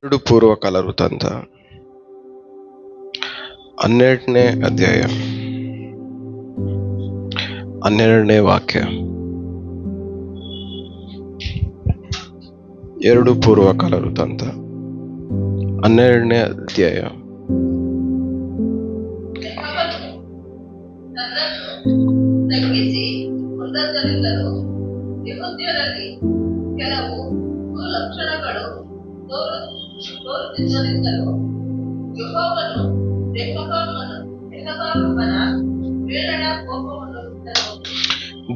ಎರಡು ಪೂರ್ವಕಾಲ ವೃತ್ತಾಂತ 12ನೇ ಅಧ್ಯಾಯ 12ನೇ ವಾಕ್ಯ. ಎರಡು ಪೂರ್ವಕಾಲ ವೃತ್ತಾಂತ 12ನೇ ಅಧ್ಯಾಯ.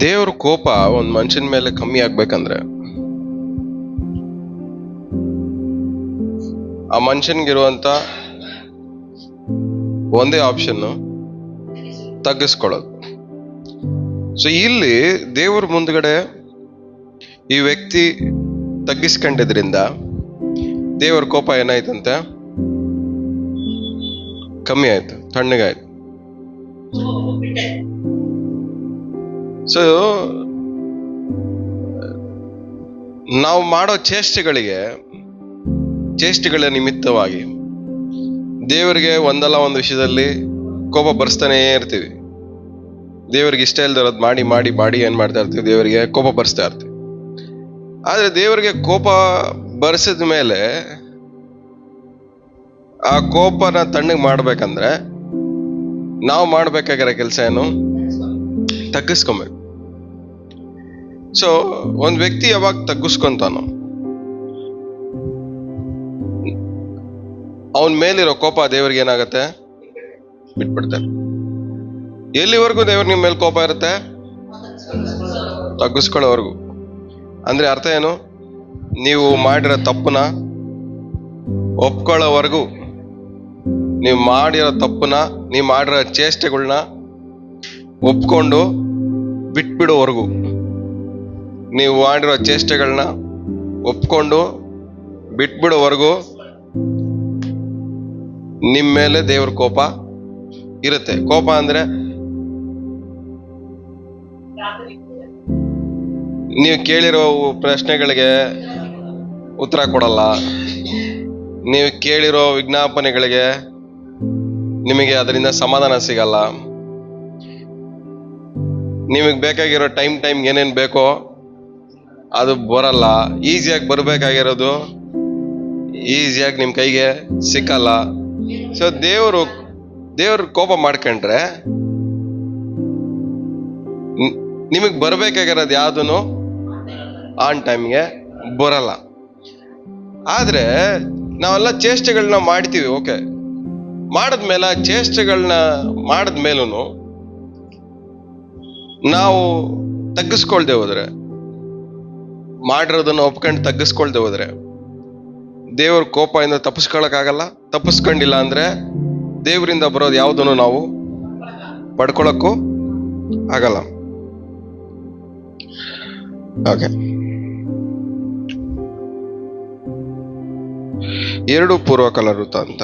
ದೇವ್ರ ಕೋಪ ಒಂದ್ ಮನುಷ್ಯನ ಮೇಲೆ ಕಮ್ಮಿ ಆಗ್ಬೇಕಂದ್ರೆ ಆ ಮನುಷ್ಯನ್ಗಿರುವಂತ ಒಂದೇ ಆಪ್ಷನ್ ತಗ್ಗಿಸ್ಕೊಳ್ಳೋದು. ಸೊ ಇಲ್ಲಿ ದೇವ್ರ ಮುಂದ್ಗಡೆ ಈ ವ್ಯಕ್ತಿ ತಗ್ಗಿಸ್ಕೊಂಡಿದ್ರಿಂದ ದೇವರ ಕೋಪ ಏನಾಯ್ತಂತೆ? ಕಮ್ಮಿ ಆಯ್ತು, ತಣ್ಣಗಾಯ್ತು. ಸೊ ನಾವು ಮಾಡೋ ಚೇಷ್ಟೆಗಳ ನಿಮಿತ್ತವಾಗಿ ದೇವರಿಗೆ ಒಂದಲ್ಲ ಒಂದು ವಿಷಯದಲ್ಲಿ ಕೋಪ ಬರ್ಸ್ತಾನೇ ಇರ್ತೀವಿ. ದೇವರಿಗೆ ಇಷ್ಟ ಇಲ್ದಿರೋದು ಮಾಡಿ ಮಾಡಿ ಮಾಡಿ ಏನ್ ಮಾಡ್ತಾ ಇರ್ತೀವಿ? ದೇವರಿಗೆ ಕೋಪ ಬರ್ಸ್ತಾ ಇರ್ತೀವಿ. ಆದ್ರೆ ದೇವರಿಗೆ ಕೋಪ ಬರ್ಸಿದ ಮೇಲೆ ಆ ಕೋಪನ ತಣ್ಣಗೆ ಮಾಡ್ಬೇಕಂದ್ರೆ ನಾವು ಮಾಡ್ಬೇಕಾಗಿರೋ ಕೆಲಸ ಏನು? ತಗ್ಗಿಸ್ಕೊಬೇಕು. ಸೊ ಒಂದ್ ವ್ಯಕ್ತಿ ಯಾವಾಗ ತಗ್ಗಿಸ್ಕೊಂತಾನೋ ಅವನ್ ಮೇಲಿರೋ ಕೋಪ ದೇವ್ರಿಗೆ ಏನಾಗತ್ತೆ? ಬಿಟ್ಬಿಡ್ತಾರೆ. ಎಲ್ಲಿವರೆಗೂ ದೇವ್ರ ನಿಮ್ ಮೇಲೆ ಕೋಪ ಇರುತ್ತೆ? ತಗ್ಗಿಸ್ಕೊಳ್ಳೋವರೆಗೂ. ಅಂದ್ರೆ ಅರ್ಥ ಏನು? ನೀವು ಮಾಡಿರೋ ತಪ್ಪನ ಒಪ್ಕೊಳ್ಳೋವರೆಗೂ, ನೀವು ಮಾಡಿರೋ ತಪ್ಪನ, ನೀವು ಮಾಡಿರೋ ಚೇಷ್ಟೆಗಳನ್ನ ಒಪ್ಕೊಂಡು ಬಿಟ್ಬಿಡೋವರೆಗೂ, ನೀವು ಮಾಡಿರೋ ಚೇಷ್ಟೆಗಳನ್ನ ಒಪ್ಕೊಂಡು ಬಿಟ್ಬಿಡೋವರೆಗೂ ನಿಮ್ಮ ಮೇಲೆ ದೇವ್ರ ಕೋಪ ಇರುತ್ತೆ. ಕೋಪ ಅಂದ್ರೆ ನೀವು ಕೇಳಿರೋ ಪ್ರಶ್ನೆಗಳಿಗೆ ಉತ್ತರ ಕೊಡಲ್ಲ, ನೀವು ಕೇಳಿರೋ ವಿಜ್ಞಾಪನೆಗಳಿಗೆ ನಿಮಗೆ ಅದರಿಂದ ಸಮಾಧಾನ ಸಿಗಲ್ಲ, ನಿಮಗೆ ಬೇಕಾಗಿರೋ ಟೈಮ್ ಏನೇನ್ ಬೇಕೋ ಅದು ಬರಲ್ಲ, ಈಸಿಯಾಗಿ ಈಸಿಯಾಗಿ ನಿಮ್ ಕೈಗೆ ಸಿಕ್ಕಲ್ಲ. ಸೊ ದೇವ್ರ ಕೋಪ ಮಾಡ್ಕೊಂಡ್ರೆ ನಿಮಗ್ ಬರ್ಬೇಕಾಗಿರೋದು ಯಾವ್ದನು ಆನ್ ಟೈಮ್ಗೆ ಬರಲ್ಲ. ಆದ್ರೆ ನಾವೆಲ್ಲ ಚೇಷ್ಟೆಗಳನ್ನ ಮಾಡ್ತೀವಿ. ಓಕೆ, ಮಾಡಿದ್ಮೇಲೆ ಚೇಷ್ಟೆಗಳನ್ನ ಮಾಡಿದ್ಮೇಲೂ ನಾವು ತಗ್ಗಿಸ್ಕೊಳ್ದೆ ಹೋದ್ರೆ, ಮಾಡಿರೋದನ್ನ ಒಪ್ಕೊಂಡು ತಗ್ಗಿಸ್ಕೊಳ್ದೆ ಹೋದ್ರೆ ದೇವ್ರ ಕೋಪದಿಂದ ತಪ್ಪಿಸ್ಕೊಳಕ್ಕಾಗಲ್ಲ. ತಪ್ಪಿಸ್ಕೊಂಡಿಲ್ಲ ಅಂದ್ರೆ ದೇವರಿಂದ ಬರೋದು ಯಾವುದನ್ನು ನಾವು ಪಡ್ಕೊಳಕ್ಕೂ ಆಗಲ್ಲ. ಓಕೆ, ಎರಡು ಪೂರ್ವಕಾಲ ವೃತ್ತಾಂತ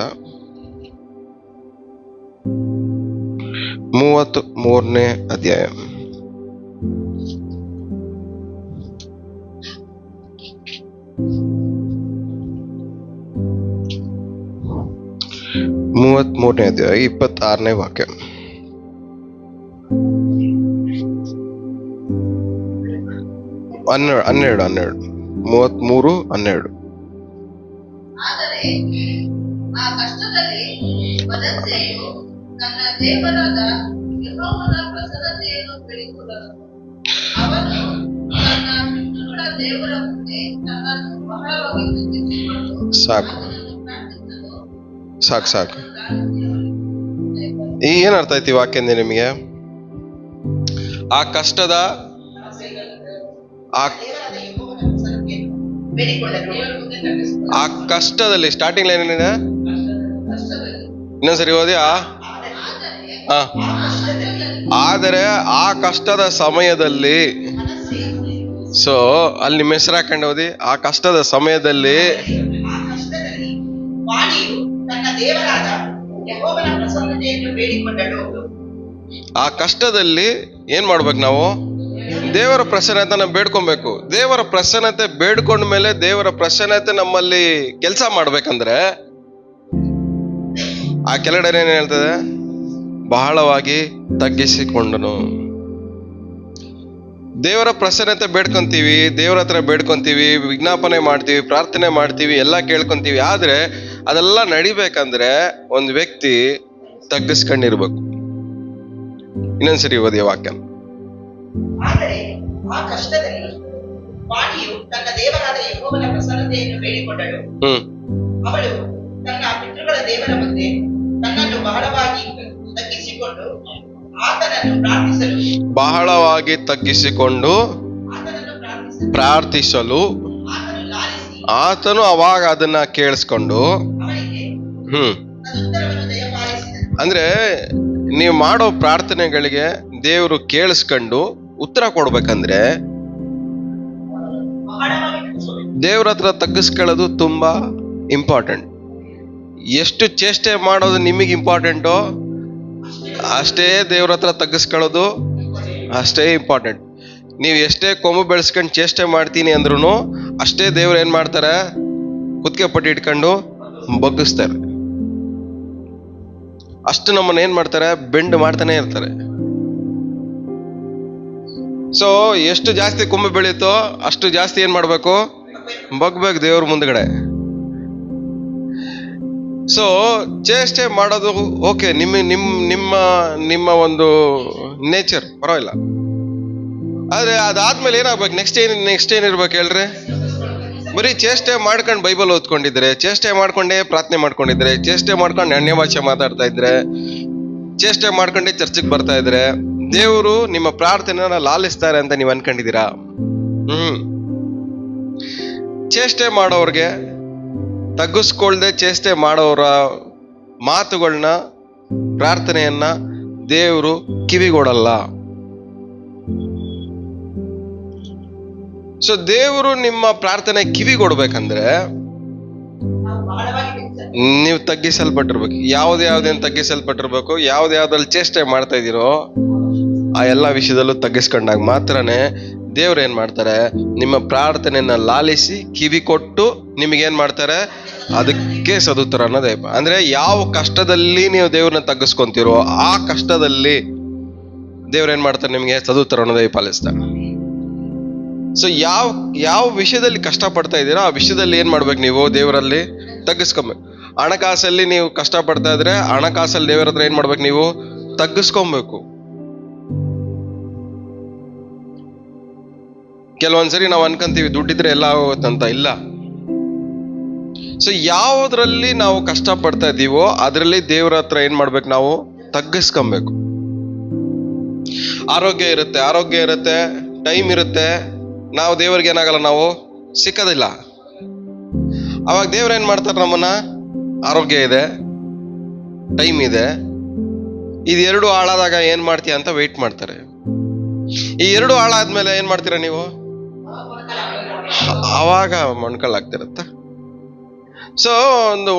33ನೇ ಅಧ್ಯಾಯ. ಮೂವತ್ಮೂರನೇ ಅಧ್ಯಾಯ 26ನೇ ವಾಕ್ಯ. ಹನ್ನೆರಡು 33:12. ಸಾಕು. ಏನ್ ಅರ್ಥ ಐತಿ ವಾಕ್ಯದಿಂದ ನಿಮಗೆ? ಆ ಕಷ್ಟದಲ್ಲಿ ಸ್ಟಾರ್ಟಿಂಗ್ ಲೈನ್ ಏನಿದೆ? ಇನ್ನೊಂದ್ಸರಿ ಓದಿ. ಆದರೆ ಆ ಕಷ್ಟದ ಸಮಯದಲ್ಲಿ, ಸೊ ಅಲ್ಲಿ ನಿಮ್ಮ ಹೆಸರು ಹಾಕೊಂಡು ಓದಿ. ಆ ಕಷ್ಟದ ಸಮಯದಲ್ಲಿ ಆ ಕಷ್ಟದಲ್ಲಿ ಏನ್ ಮಾಡ್ಬೇಕು ನಾವು? ದೇವರ ಪ್ರಸನ್ನತೆನ ಬೇಡ್ಕೊಬೇಕು. ದೇವರ ಪ್ರಸನ್ನತೆ ಬೇಡ್ಕೊಂಡ ಮೇಲೆ ದೇವರ ಪ್ರಸನ್ನತೆ ನಮ್ಮಲ್ಲಿ ಕೆಲಸ ಮಾಡ್ಬೇಕಂದ್ರೆ ಆ ಕೆಳಗಡೆ ಏನ್ ಹೇಳ್ತದೆ? ಬಹಳವಾಗಿ ತಗ್ಗಿಸಿಕೊಂಡನು. ದೇವರ ಪ್ರಸನ್ನತೆ ಬೇಡ್ಕೊಂತೀವಿ, ದೇವರ ಹತ್ರ ಬೇಡ್ಕೊಂತೀವಿ, ವಿಜ್ಞಾಪನೆ ಮಾಡ್ತೀವಿ, ಪ್ರಾರ್ಥನೆ ಮಾಡ್ತೀವಿ, ಎಲ್ಲ ಕೇಳ್ಕೊಂತೀವಿ. ಆದ್ರೆ ಅದೆಲ್ಲ ನಡಿಬೇಕಂದ್ರೆ ಒಂದು ವ್ಯಕ್ತಿ ತಗ್ಗಿಸ್ಕೊಂಡಿರ್ಬೇಕು. ಇನ್ನೊಂದ್ಸರಿ ಓದಿ ವಾಕ್ಯ. ಆದರೆ ಆ ಕಷ್ಟದಲ್ಲಿ ವಾಣಿಯು ತನ್ನ ದೇವರಾದ ಯೆಹೋವನ ಪ್ರಸನ್ನತೆಯನ್ನು ಬೇಡಿಕೊಂಡಳು. ಅವಳು ತನ್ನ ಪಿತೃಗಳ ದೇವರ ಮುಂದೆ ತನ್ನನ್ನು ಬಹಳವಾಗಿ ತಗ್ಗಿಸಿಕೊಂಡು ಆತನನ್ನು ಪ್ರಾರ್ಥಿಸಲು ಆತನು ಅವಾಗ ಅದನ್ನ ಕೇಳಿಸ್ಕೊಂಡು ಅಂದ್ರೆ ನೀವು ಮಾಡೋ ಪ್ರಾರ್ಥನೆಗಳಿಗೆ ದೇವರು ಕೇಳಿಸ್ಕೊಂಡು ಉತ್ತರ ಕೊಡ್ಬೇಕಂದ್ರೆ ದೇವ್ರ ಹತ್ರ ತಗ್ಗಿಸ್ಕೊಳ್ಳೋದು ತುಂಬಾ ಇಂಪಾರ್ಟೆಂಟ್. ಎಷ್ಟು ಚೇಷ್ಟೆ ಮಾಡೋದು ನಿಮಗೆ ಇಂಪಾರ್ಟೆಂಟೋ ಅಷ್ಟೇ ದೇವ್ರ ಹತ್ರ ತಗ್ಗಿಸ್ಕೊಳ್ಳೋದು ಅಷ್ಟೇ ಇಂಪಾರ್ಟೆಂಟ್. ನೀವು ಎಷ್ಟೇ ಕೊಂಬು ಬೆಳೆಸ್ಕೊಂಡು ಚೇಷ್ಟೆ ಮಾಡ್ತೀನಿ ಅಂದ್ರೂ ಅಷ್ಟೇ ದೇವ್ರು ಏನ್ ಮಾಡ್ತಾರೆ? ಕುತ್ತಿಗೆ ಪಟ್ಟಿ ಇಟ್ಕೊಂಡು ಬಗ್ಗಿಸ್ತಾರೆ. ಅಷ್ಟು ನಮ್ಮನ್ನ ಏನ್ ಮಾಡ್ತಾರೆ? ಬೆಂಡ್ ಮಾಡ್ತಾನೆ ಇರ್ತಾರೆ. ಸೊ ಎಷ್ಟು ಜಾಸ್ತಿ ಕೊಂಬು ಬೆಳೀತೋ ಅಷ್ಟು ಜಾಸ್ತಿ ಏನ್ ಮಾಡ್ಬೇಕು? ಬಗ್ಬೇಕು ದೇವ್ರ ಮುಂದ್ಗಡೆ. ಸೊ ಚೇಷ್ಟೆ ಮಾಡೋದು ಓಕೆ, ನಿಮ್ಮ ಒಂದು ನೇಚರ್ ಪರವಾಗಿಲ್ಲ. ಆದ್ರೆ ಅದಾದ್ಮೇಲೆ ಏನಾಗ್ಬೇಕು? ನೆಕ್ಸ್ಟ್ ಏನಿರ್ಬೇಕು ಹೇಳ್ರಿ? ಬರೀ ಚೇಷ್ಟೆ ಮಾಡ್ಕೊಂಡು ಬೈಬಲ್ ಓದ್ಕೊಂಡಿದ್ರೆ, ಚೇಷ್ಟೆ ಮಾಡ್ಕೊಂಡೇ ಪ್ರಾರ್ಥನೆ ಮಾಡ್ಕೊಂಡಿದ್ರೆ, ಚೇಷ್ಟೆ ಮಾಡ್ಕೊಂಡು ಅನ್ಯ ಭಾಷೆ ಮಾತಾಡ್ತಾ ಇದ್ರೆ, ಚೇಷ್ಟೆ ಮಾಡ್ಕೊಂಡೇ ಚರ್ಚಿಗೆ ಬರ್ತಾ ಇದ್ರೆ ದೇವರು ನಿಮ್ಮ ಪ್ರಾರ್ಥನೆನ ಲಾಲಿಸ್ತಾರೆ ಅಂತ ನೀವು ಅನ್ಕೊಂಡಿದ್ದೀರಾ? ಚೇಷ್ಟೆ ಮಾಡೋರ್ಗೆ, ತಗ್ಗಿಸ್ಕೊಳ್ದೆ ಚೇಷ್ಟೆ ಮಾಡೋರ ಮಾತುಗಳನ್ನ, ಪ್ರಾರ್ಥನೆಯನ್ನ ದೇವರು ಕಿವಿಗೊಡಲ್ಲ. ಸೊ ದೇವರು ನಿಮ್ಮ ಪ್ರಾರ್ಥನೆ ಕಿವಿಗೊಡ್ಬೇಕಂದ್ರೆ ನೀವು ತಗ್ಗಿಸಲ್ಪಟ್ಟಿರ್ಬೇಕು. ಯಾವ್ದೇನ್ ತಗ್ಗಿಸಲ್ಪಟ್ಟಿರ್ಬೇಕು? ಯಾವ್ದ್ಯಾವ್ದ್ರಲ್ಲಿ ಚೇಷ್ಟೆ ಮಾಡ್ತಾ ಇದೀರೋ ಆ ಎಲ್ಲಾ ವಿಷಯದಲ್ಲೂ ತಗ್ಗಿಸ್ಕೊಂಡಾಗ ಮಾತ್ರನೇ ದೇವ್ರು ಏನ್ ಮಾಡ್ತಾರೆ? ನಿಮ್ಮ ಪ್ರಾರ್ಥನೆಯನ್ನ ಲಾಲಿಸಿ ಕಿವಿ ಕೊಟ್ಟು ನಿಮಗೇನ್ ಮಾಡ್ತಾರೆ? ಅದಕ್ಕೆ ಸದುತ್ತರ ಅನ್ನೋದೇ. ಅಂದ್ರೆ ಯಾವ ಕಷ್ಟದಲ್ಲಿ ನೀವು ದೇವ್ರನ್ನ ತಗ್ಗಿಸ್ಕೊಂತೀರೋ ಆ ಕಷ್ಟದಲ್ಲಿ ದೇವ್ರ ಏನ್ ಮಾಡ್ತಾರೆ? ನಿಮ್ಗೆ ಸದುತ್ತರ ಅನ್ನೋದೇ ಪಾಲಿಸ್ತಾರೆ. ಸೊ ಯಾವ ವಿಷಯದಲ್ಲಿ ಕಷ್ಟ ಪಡ್ತಾ ಇದ್ದೀರಾ ಆ ವಿಷಯದಲ್ಲಿ ಏನ್ ಮಾಡ್ಬೇಕು? ನೀವು ದೇವರಲ್ಲಿ ತಗ್ಗಿಸ್ಕೊಬೇಕು. ಹಣಕಾಸಲ್ಲಿ ನೀವು ಕಷ್ಟ ಪಡ್ತಾ ಇದ್ರೆ ಹಣಕಾಸಲ್ಲಿ ದೇವರ ಹತ್ರ ಏನ್ ಮಾಡ್ಬೇಕು? ನೀವು ತಗ್ಗಿಸ್ಕೊಬೇಕು. ಕೆಲವೊಂದ್ಸರಿ ನಾವು ಅನ್ಕೊಂತೀವಿ ದುಡ್ಡಿದ್ರೆ ಎಲ್ಲ ಹೋಗುತ್ತಂತ. ಇಲ್ಲ. ಸೊ ಯಾವ್ದ್ರಲ್ಲಿ ನಾವು ಕಷ್ಟ ಪಡ್ತಾ ಇದೀವೋ ಅದ್ರಲ್ಲಿ ದೇವ್ರ ಹತ್ರ ಏನ್ ಮಾಡ್ಬೇಕು? ನಾವು ತಗ್ಗಿಸ್ಕೊಬೇಕು. ಆರೋಗ್ಯ ಇರುತ್ತೆ, ಟೈಮ್ ಇರುತ್ತೆ, ನಾವು ದೇವ್ರಿಗೆ ಏನಾಗಲ್ಲ, ನಾವು ಸಿಕ್ಕದಿಲ್ಲ. ಅವಾಗ ದೇವ್ರ ಏನ್ ಮಾಡ್ತಾರೆ? ನಮ್ಮನ್ನ ಆರೋಗ್ಯ ಇದೆ, ಟೈಮ್ ಇದೆ, ಇದೆರಡು ಹಾಳಾದಾಗ ಏನ್ ಮಾಡ್ತೀಯ ಅಂತ ವೆಯ್ಟ್ ಮಾಡ್ತಾರೆ. ಈ ಎರಡು ಹಾಳಾದ್ಮೇಲೆ ಏನ್ ಮಾಡ್ತೀರಾ ನೀವು? ಅವಾಗ ಮೊಣ್ಕಲ್ಲಾಗ್ತಿರತ್ತ. ಸೊ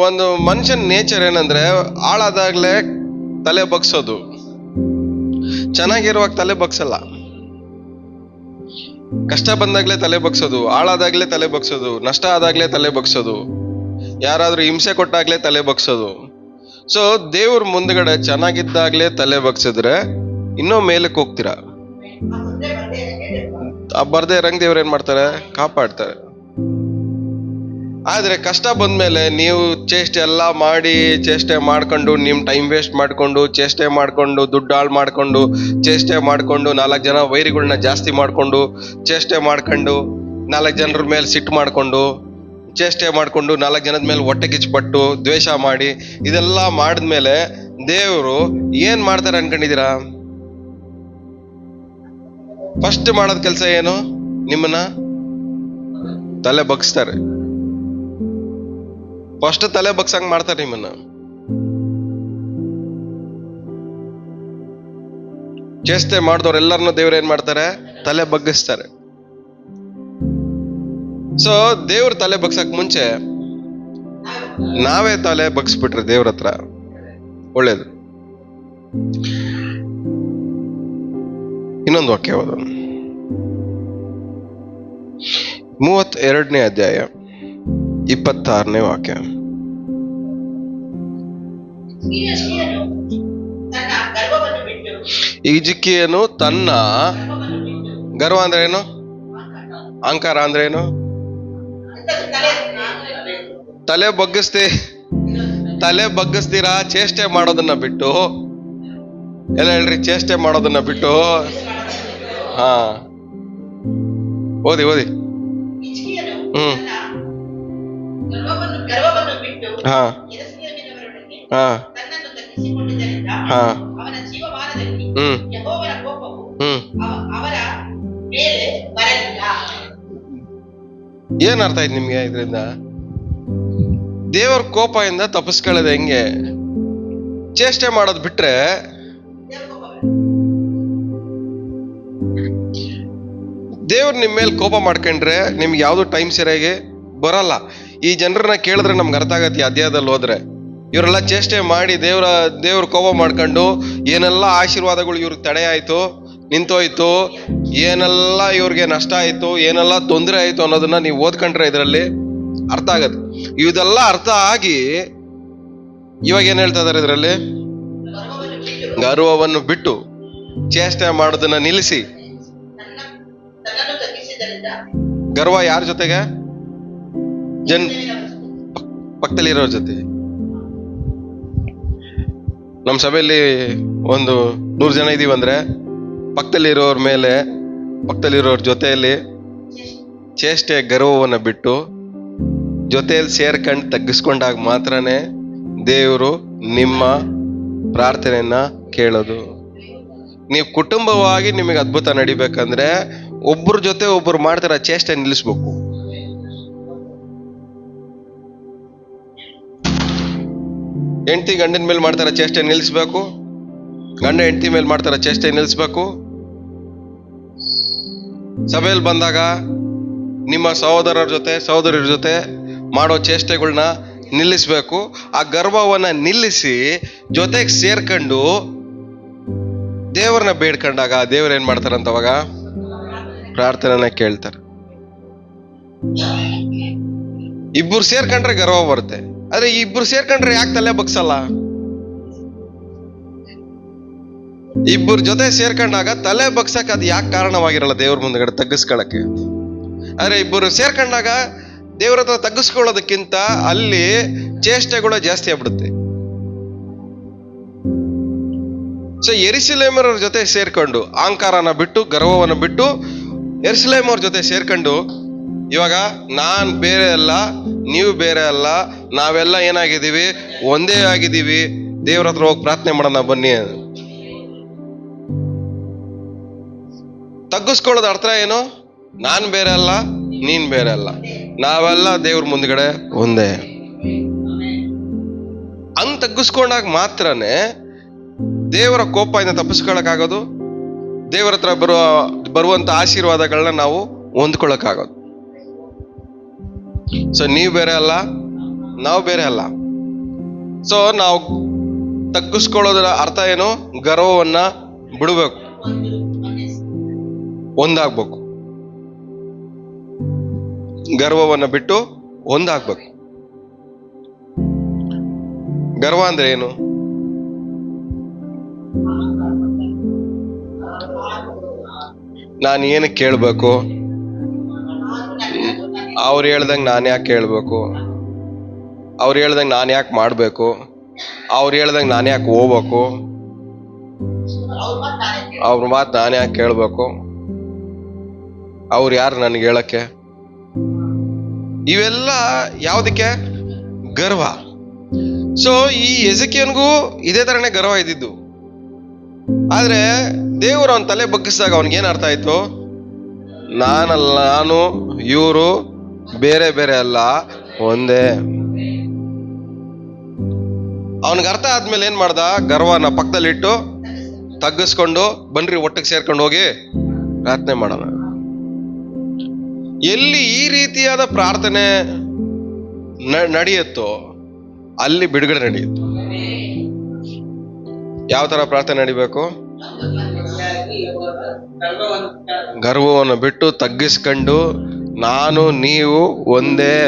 ಒಂದು ಮನುಷ್ಯನ ನೇಚರ್ ಏನಂದ್ರೆ ಹಾಳಾದಾಗ್ಲೇ ತಲೆ ಬಗ್ಸೋದು, ಚೆನ್ನಾಗಿರುವಾಗ ತಲೆ ಬಗ್ಸಲ್ಲ. ಕಷ್ಟ ಬಂದಾಗ್ಲೇ ತಲೆ ಬಗ್ಸೋದು, ಹಾಳಾದಾಗ್ಲೇ ತಲೆ ಬಗ್ಸೋದು, ನಷ್ಟ ಆದಾಗ್ಲೇ ತಲೆ ಬಗ್ಸೋದು, ಯಾರಾದ್ರೂ ಹಿಂಸೆ ಕೊಟ್ಟಾಗ್ಲೇ ತಲೆ ಬಗ್ಸೋದು. ಸೊ ದೇವ್ರ ಮುಂದ್ಗಡೆ ಚೆನ್ನಾಗಿದ್ದಾಗ್ಲೇ ತಲೆ ಬಗ್ಸಿದ್ರೆ ಇನ್ನೂ ಮೇಲಕ್ಕೆ ಹೋಗ್ತೀರಾ. ಬರ್ದೇ ಇರಂಗ್ ದೇವ್ರ ಏನ್ ಮಾಡ್ತಾರೆ? ಕಾಪಾಡ್ತಾರೆ. ಆದ್ರೆ ಕಷ್ಟ ಬಂದ್ಮೇಲೆ ನೀವು ಚೇಷ್ಟೆ ಎಲ್ಲ ಮಾಡಿ, ಚೇಷ್ಟೆ ಮಾಡ್ಕೊಂಡು, ನಿಮ್ ಟೈಮ್ ವೇಸ್ಟ್ ಮಾಡ್ಕೊಂಡು, ಚೇಷ್ಟೆ ಮಾಡ್ಕೊಂಡು, ದುಡ್ಡು ಹಾಳು ಮಾಡ್ಕೊಂಡು, ಚೇಷ್ಟೆ ಮಾಡ್ಕೊಂಡು, 4 ಜನ ವೈರಿಗಳನ್ನ ಜಾಸ್ತಿ ಮಾಡ್ಕೊಂಡು, ಚೇಷ್ಟೆ ಮಾಡ್ಕೊಂಡು 4 ಜನರ ಮೇಲೆ ಸಿಟ್ಟು ಮಾಡ್ಕೊಂಡು, ಚೇಷ್ಟೆ ಮಾಡ್ಕೊಂಡು 4 ಜನದ ಮೇಲೆ ಹೊಟ್ಟೆ ಕಿಚ್ಚುಪಟ್ಟು ದ್ವೇಷ ಮಾಡಿ, ಇದೆಲ್ಲ ಮಾಡಿದ್ಮೇಲೆ ದೇವರು ಏನ್ ಮಾಡ್ತಾರೆ ಅನ್ಕೊಂಡಿದೀರಾ? ಫಸ್ಟ್ ಮಾಡೋದ್ ಕೆಲಸ ಏನು? ನಿಮ್ಮನ್ನ ತಲೆ ಬಗ್ಸ್ತಾರೆ. ಫಸ್ಟ್ ತಲೆ ಬಗ್ಸಂಗ್ ಮಾಡ್ತಾರೆ ನಿಮ್ಮನ್ನ. ಚೇಷ್ಟೆ ಮಾಡಿದವ್ರೆಲ್ಲರನ್ನು ದೇವ್ರ ಏನ್ ಮಾಡ್ತಾರೆ? ತಲೆ ಬಗ್ಗಿಸ್ತಾರೆ. ಸೊ ದೇವ್ರ ತಲೆ ಬಗ್ಸಕ್ ಮುಂಚೆ ನಾವೇ ತಲೆ ಬಗ್ಸ್ಬಿಟ್ರೆ ದೇವ್ರ ಹತ್ರ ಒಳ್ಳೇದು. ಇನ್ನೊಂದು ವಾಕ್ಯ ಓದೋಣ. 32ನೇ ಅಧ್ಯಾಯ 26ನೇ ವಾಕ್ಯ. ಹಿಜ್ಕೀಯನು ತನ್ನ ಗರ್ವ ಅಂದ್ರೆ ಏನು? ಅಹಂಕಾರ ಅಂದ್ರೆ ಏನು? ತಲೆ ಬಗ್ಗಿಸ್ತೀರಾ ಚೇಷ್ಟೆ ಮಾಡೋದನ್ನ ಬಿಟ್ಟು, ಎಲ್ಲ ಹೇಳ್ರಿ, ಚೇಷ್ಟೆ ಮಾಡೋದನ್ನ ಬಿಟ್ಟು. ಹಾ, ಓದಿ. ಹಾ ಹಾ ಹಾ ಏನ್ ಅರ್ಥ ಆಯ್ತು ನಿಮ್ಗೆ ಇದರಿಂದ? ದೇವರ ಕೋಪದಿಂದ ತಪ್ಪಿಸ್ಕೊಳ್ಳೋದು ಹೆಂಗೆ? ಚೇಷ್ಟೆ ಮಾಡೋದು ಬಿಟ್ರೆ ದೇವ್ರು ನಿಮ್ಮ ಮೇಲೆ ಕೋಪ ಮಾಡ್ಕೊಂಡ್ರೆ ನಿಮ್ಗೆ ಯಾವ್ದು ಟೈಮ್ ಸರಿಯಾಗಿ ಬರಲ್ಲ. ಈ ಜನರನ್ನ ಕೇಳಿದ್ರೆ ನಮ್ಗೆ ಅರ್ಥ ಆಗತ್ತೆ. ಅಧ್ಯಾಯದಲ್ಲಿ ಹೋದ್ರೆ ಇವರೆಲ್ಲ ಚೇಷ್ಟೆ ಮಾಡಿ ದೇವ್ರ ಕೋಪ ಮಾಡ್ಕೊಂಡು ಏನೆಲ್ಲ ಆಶೀರ್ವಾದಗಳು ಇವ್ರಿಗೆ ತಡೆ ಆಯ್ತು, ನಿಂತೋಯ್ತು, ಏನೆಲ್ಲ ಇವ್ರಿಗೆ ನಷ್ಟ ಆಯ್ತು, ಏನೆಲ್ಲ ತೊಂದರೆ ಆಯ್ತು ಅನ್ನೋದನ್ನ ನೀವು ಓದ್ಕೊಂಡ್ರೆ ಇದರಲ್ಲಿ ಅರ್ಥ ಆಗತ್ತೆ. ಇದೆಲ್ಲ ಅರ್ಥ ಆಗಿ ಇವಾಗ ಏನ್ ಹೇಳ್ತಾ ಇದಾರೆ ಇದರಲ್ಲಿ? ಗರ್ವವನ್ನು ಬಿಟ್ಟು ಚೇಷ್ಟೆ ಮಾಡೋದನ್ನ ನಿಲ್ಲಿಸಿ. ಗರ್ವ ಯಾರ ಜೊತೆಗೆ? ಪಕ್ಕದಲ್ಲಿರೋರ್ ಜೊತೆ. ನಮ್ಮ ಸಭೆಯಲ್ಲಿ ಒಂದು 100 ಜನ ಇದೀವಿ ಅಂದ್ರೆ ಪಕ್ಕದಲ್ಲಿರೋರ್ ಜೊತೆಯಲ್ಲಿ ಚೇಷ್ಟೆ ಗರ್ವವನ್ನ ಬಿಟ್ಟು ಜೊತೆಯಲ್ಲಿ ಸೇರ್ಕೊಂಡು ತಗ್ಗಿಸ್ಕೊಂಡಾಗ ಮಾತ್ರನೇ ದೇವರು ನಿಮ್ಮ ಪ್ರಾರ್ಥನೆಯನ್ನ ಕೇಳೋದು. ನೀವು ಕುಟುಂಬವಾಗಿ ನಿಮಗೆ ಅದ್ಭುತ ನಡಿಬೇಕಂದ್ರೆ ಒಬ್ಬರ ಜೊತೆ ಒಬ್ಬರು ಮಾಡ್ತಾರ ಚೇಷ್ಟೆ ನಿಲ್ಲಿಸ್ಬೇಕು. ಹೆಂಡತಿ ಗಂಡನ ಮೇಲೆ ಮಾಡ್ತಾರ ಚೇಷ್ಟೆ ನಿಲ್ಲಿಸ್ಬೇಕು. ಗಂಡ ಹೆಂಡತಿ ಮೇಲೆ ಮಾಡ್ತಾರ ಚೇಷ್ಟೆ ನಿಲ್ಲಿಸ್ಬೇಕು. ಸಭೆಯಲ್ಲಿ ಬಂದಾಗ ನಿಮ್ಮ ಸಹೋದರರ ಜೊತೆ ಮಾಡೋ ಚೇಷ್ಟೆಗಳನ್ನ ನಿಲ್ಲಿಸ್ಬೇಕು. ಆ ಗರ್ವವನ್ನ ನಿಲ್ಲಿಸಿ ಜೊತೆಗೆ ಸೇರ್ಕೊಂಡು ದೇವ್ರನ್ನ ಬೇಡ್ಕೊಂಡಾಗ ದೇವ್ರ ಏನ್ ಮಾಡ್ತಾರಂತವಾಗ ಪ್ರಾರ್ಥನೆನ ಕೇಳ್ತಾರೆ. ಇಬ್ಬರು ಸೇರ್ಕೊಂಡ್ರೆ ಗರ್ವ ಬರುತ್ತೆ. ಆದ್ರೆ ಇಬ್ರು ಸೇರ್ಕೊಂಡ್ರೆ ಯಾಕೆ ತಲೆ ಬಗ್ಸಲ್ಲ? ಇಬ್ಬರು ಜೊತೆ ಸೇರ್ಕೊಂಡಾಗ ತಲೆ ಬಗ್ಸಕ್ ಅದು ಯಾಕೆ ಕಾರಣವಾಗಿರಲ್ಲ ದೇವ್ರ ಮುಂದಗಡೆ ತಗ್ಗಿಸ್ಕೊಳಕ್ಕೆ? ಆದ್ರೆ ಇಬ್ಬರು ಸೇರ್ಕೊಂಡಾಗ ದೇವ್ರ ಹತ್ರ ತಗ್ಗಿಸ್ಕೊಳ್ಳೋದಕ್ಕಿಂತ ಅಲ್ಲಿ ಚೇಷ್ಟೆಗಳು ಜಾಸ್ತಿ ಆಗ್ಬಿಡುತ್ತೆ. ಸೊ ಯೆರೂಸಲೇಮರ ಜೊತೆ ಸೇರ್ಕೊಂಡು ಅಹಂಕಾರನ ಬಿಟ್ಟು ಗರ್ವವನ್ನ ಬಿಟ್ಟು ಯೆರೂಸಲೇಮರ ಜೊತೆ ಸೇರ್ಕೊಂಡು ಇವಾಗ ನಾನ್ ಬೇರೆ ಅಲ್ಲ, ನೀವು ಬೇರೆ ಅಲ್ಲ, ನಾವೆಲ್ಲ ಏನಾಗಿದ್ದೀವಿ? ಒಂದೇ ಆಗಿದ್ದೀವಿ. ದೇವ್ರ ಹತ್ರ ಹೋಗಿ ಪ್ರಾರ್ಥನೆ ಮಾಡೋಣ ಬನ್ನಿ. ತಗ್ಗಿಸ್ಕೊಳ್ಳೋದ ಅರ್ಥ ಏನು? ನಾನ್ ಬೇರೆ ಅಲ್ಲ, ನೀನ್ ಬೇರೆ ಅಲ್ಲ, ನಾವೆಲ್ಲ ದೇವ್ರ ಮುಂದ್ಗಡೆ ಒಂದೇ. ಹಂಗ್ ತಗ್ಗಿಸ್ಕೊಂಡಾಗ ಮಾತ್ರನೇ ದೇವರ ಕೋಪದಿಂದ ತಪ್ಪಿಸ್ಕೊಳಕ್ಕಾಗೋದು, ದೇವರ ಹತ್ರ ಬರುವಂತ ಆಶೀರ್ವಾದಗಳನ್ನ ನಾವು ಹೊಂದ್ಕೊಳಕ್ಕಾಗೋದು. ಸೊ ನೀವು ಬೇರೆ ಅಲ್ಲ, ನಾವು ಬೇರೆ ಅಲ್ಲ. ಸೊ ನಾವು ತಗ್ಗಿಸ್ಕೊಳ್ಳೋದ್ರ ಅರ್ಥ ಏನು? ಗರ್ವವನ್ನ ಬಿಡಬೇಕು, ಒಂದಾಗ್ಬೇಕು. ಗರ್ವವನ್ನ ಬಿಟ್ಟು ಒಂದಾಗ್ಬೇಕು. ಗರ್ವ ಅಂದ್ರೆ ಏನು? ನಾನು ಏನು ಕೇಳ್ಬೇಕು, ಅವ್ರು ಹೇಳ್ದಂಗೆ ನಾನು ಯಾಕೆ ಕೇಳ್ಬೇಕು, ಅವ್ರು ಹೇಳ್ದಂಗೆ ನಾನು ಯಾಕೆ ಮಾಡ್ಬೇಕು, ಅವ್ರು ಹೇಳ್ದಂಗೆ ನಾನು ಯಾಕೆ ಹೋಗ್ಬೇಕು, ಅವ್ರ ಮಾತು ನಾನು ಯಾಕೆ ಕೇಳ್ಬೇಕು, ಅವ್ರು ಯಾರು ನನ್ಗೆ ಹೇಳಕ್ಕೆ? ಇವೆಲ್ಲ ಯಾವ್ದಕ್ಕೆ? ಗರ್ವ. ಸೊ ಈ ಎಜೆಕಿಯನ್ಗೂ ಇದೇ ತರನೇ ಗರ್ವ ಇದ್ದಿದ್ದು. ಆದ್ರೆ ದೇವರು ಅವನ ತಲೆ ಬಗ್ಗಿಸಿದಾಗ ಅವನಿಗೇನ್ ಅರ್ಥ ಆಯ್ತು? ನಾನು ಇವರು ಬೇರೆ ಬೇರೆ ಅಲ್ಲ, ಒಂದೇ. ಅವನಿಗೆ ಅರ್ಥ ಆದ್ಮೇಲೆ ಏನ್ ಮಾಡ್ದ? ಗರ್ವನ ಪಕ್ಕದಲ್ಲಿಟ್ಟು ತಗ್ಗಿಸ್ಕೊಂಡು ಬನ್ರಿ ಒಟ್ಟಿಗೆ ಸೇರ್ಕೊಂಡು ಹೋಗಿ ಪ್ರಾರ್ಥನೆ ಮಾಡೋಣ. ಎಲ್ಲಿ ಈ ರೀತಿಯಾದ ಪ್ರಾರ್ಥನೆ ನಡೆಯುತ್ತೋ ಅಲ್ಲಿ ಬಿಡುಗಡೆ ನಡೆಯುತ್ತೆ. ಯಾವ ತರ ಪ್ರಾರ್ಥನೆ ನಡಿಬೇಕು? ಗರ್ವವನ್ನು ಬಿಟ್ಟು ತಗ್ಗಿಸ್ಕೊಂಡು ನಾನು ನೀವು ಒಂದೇ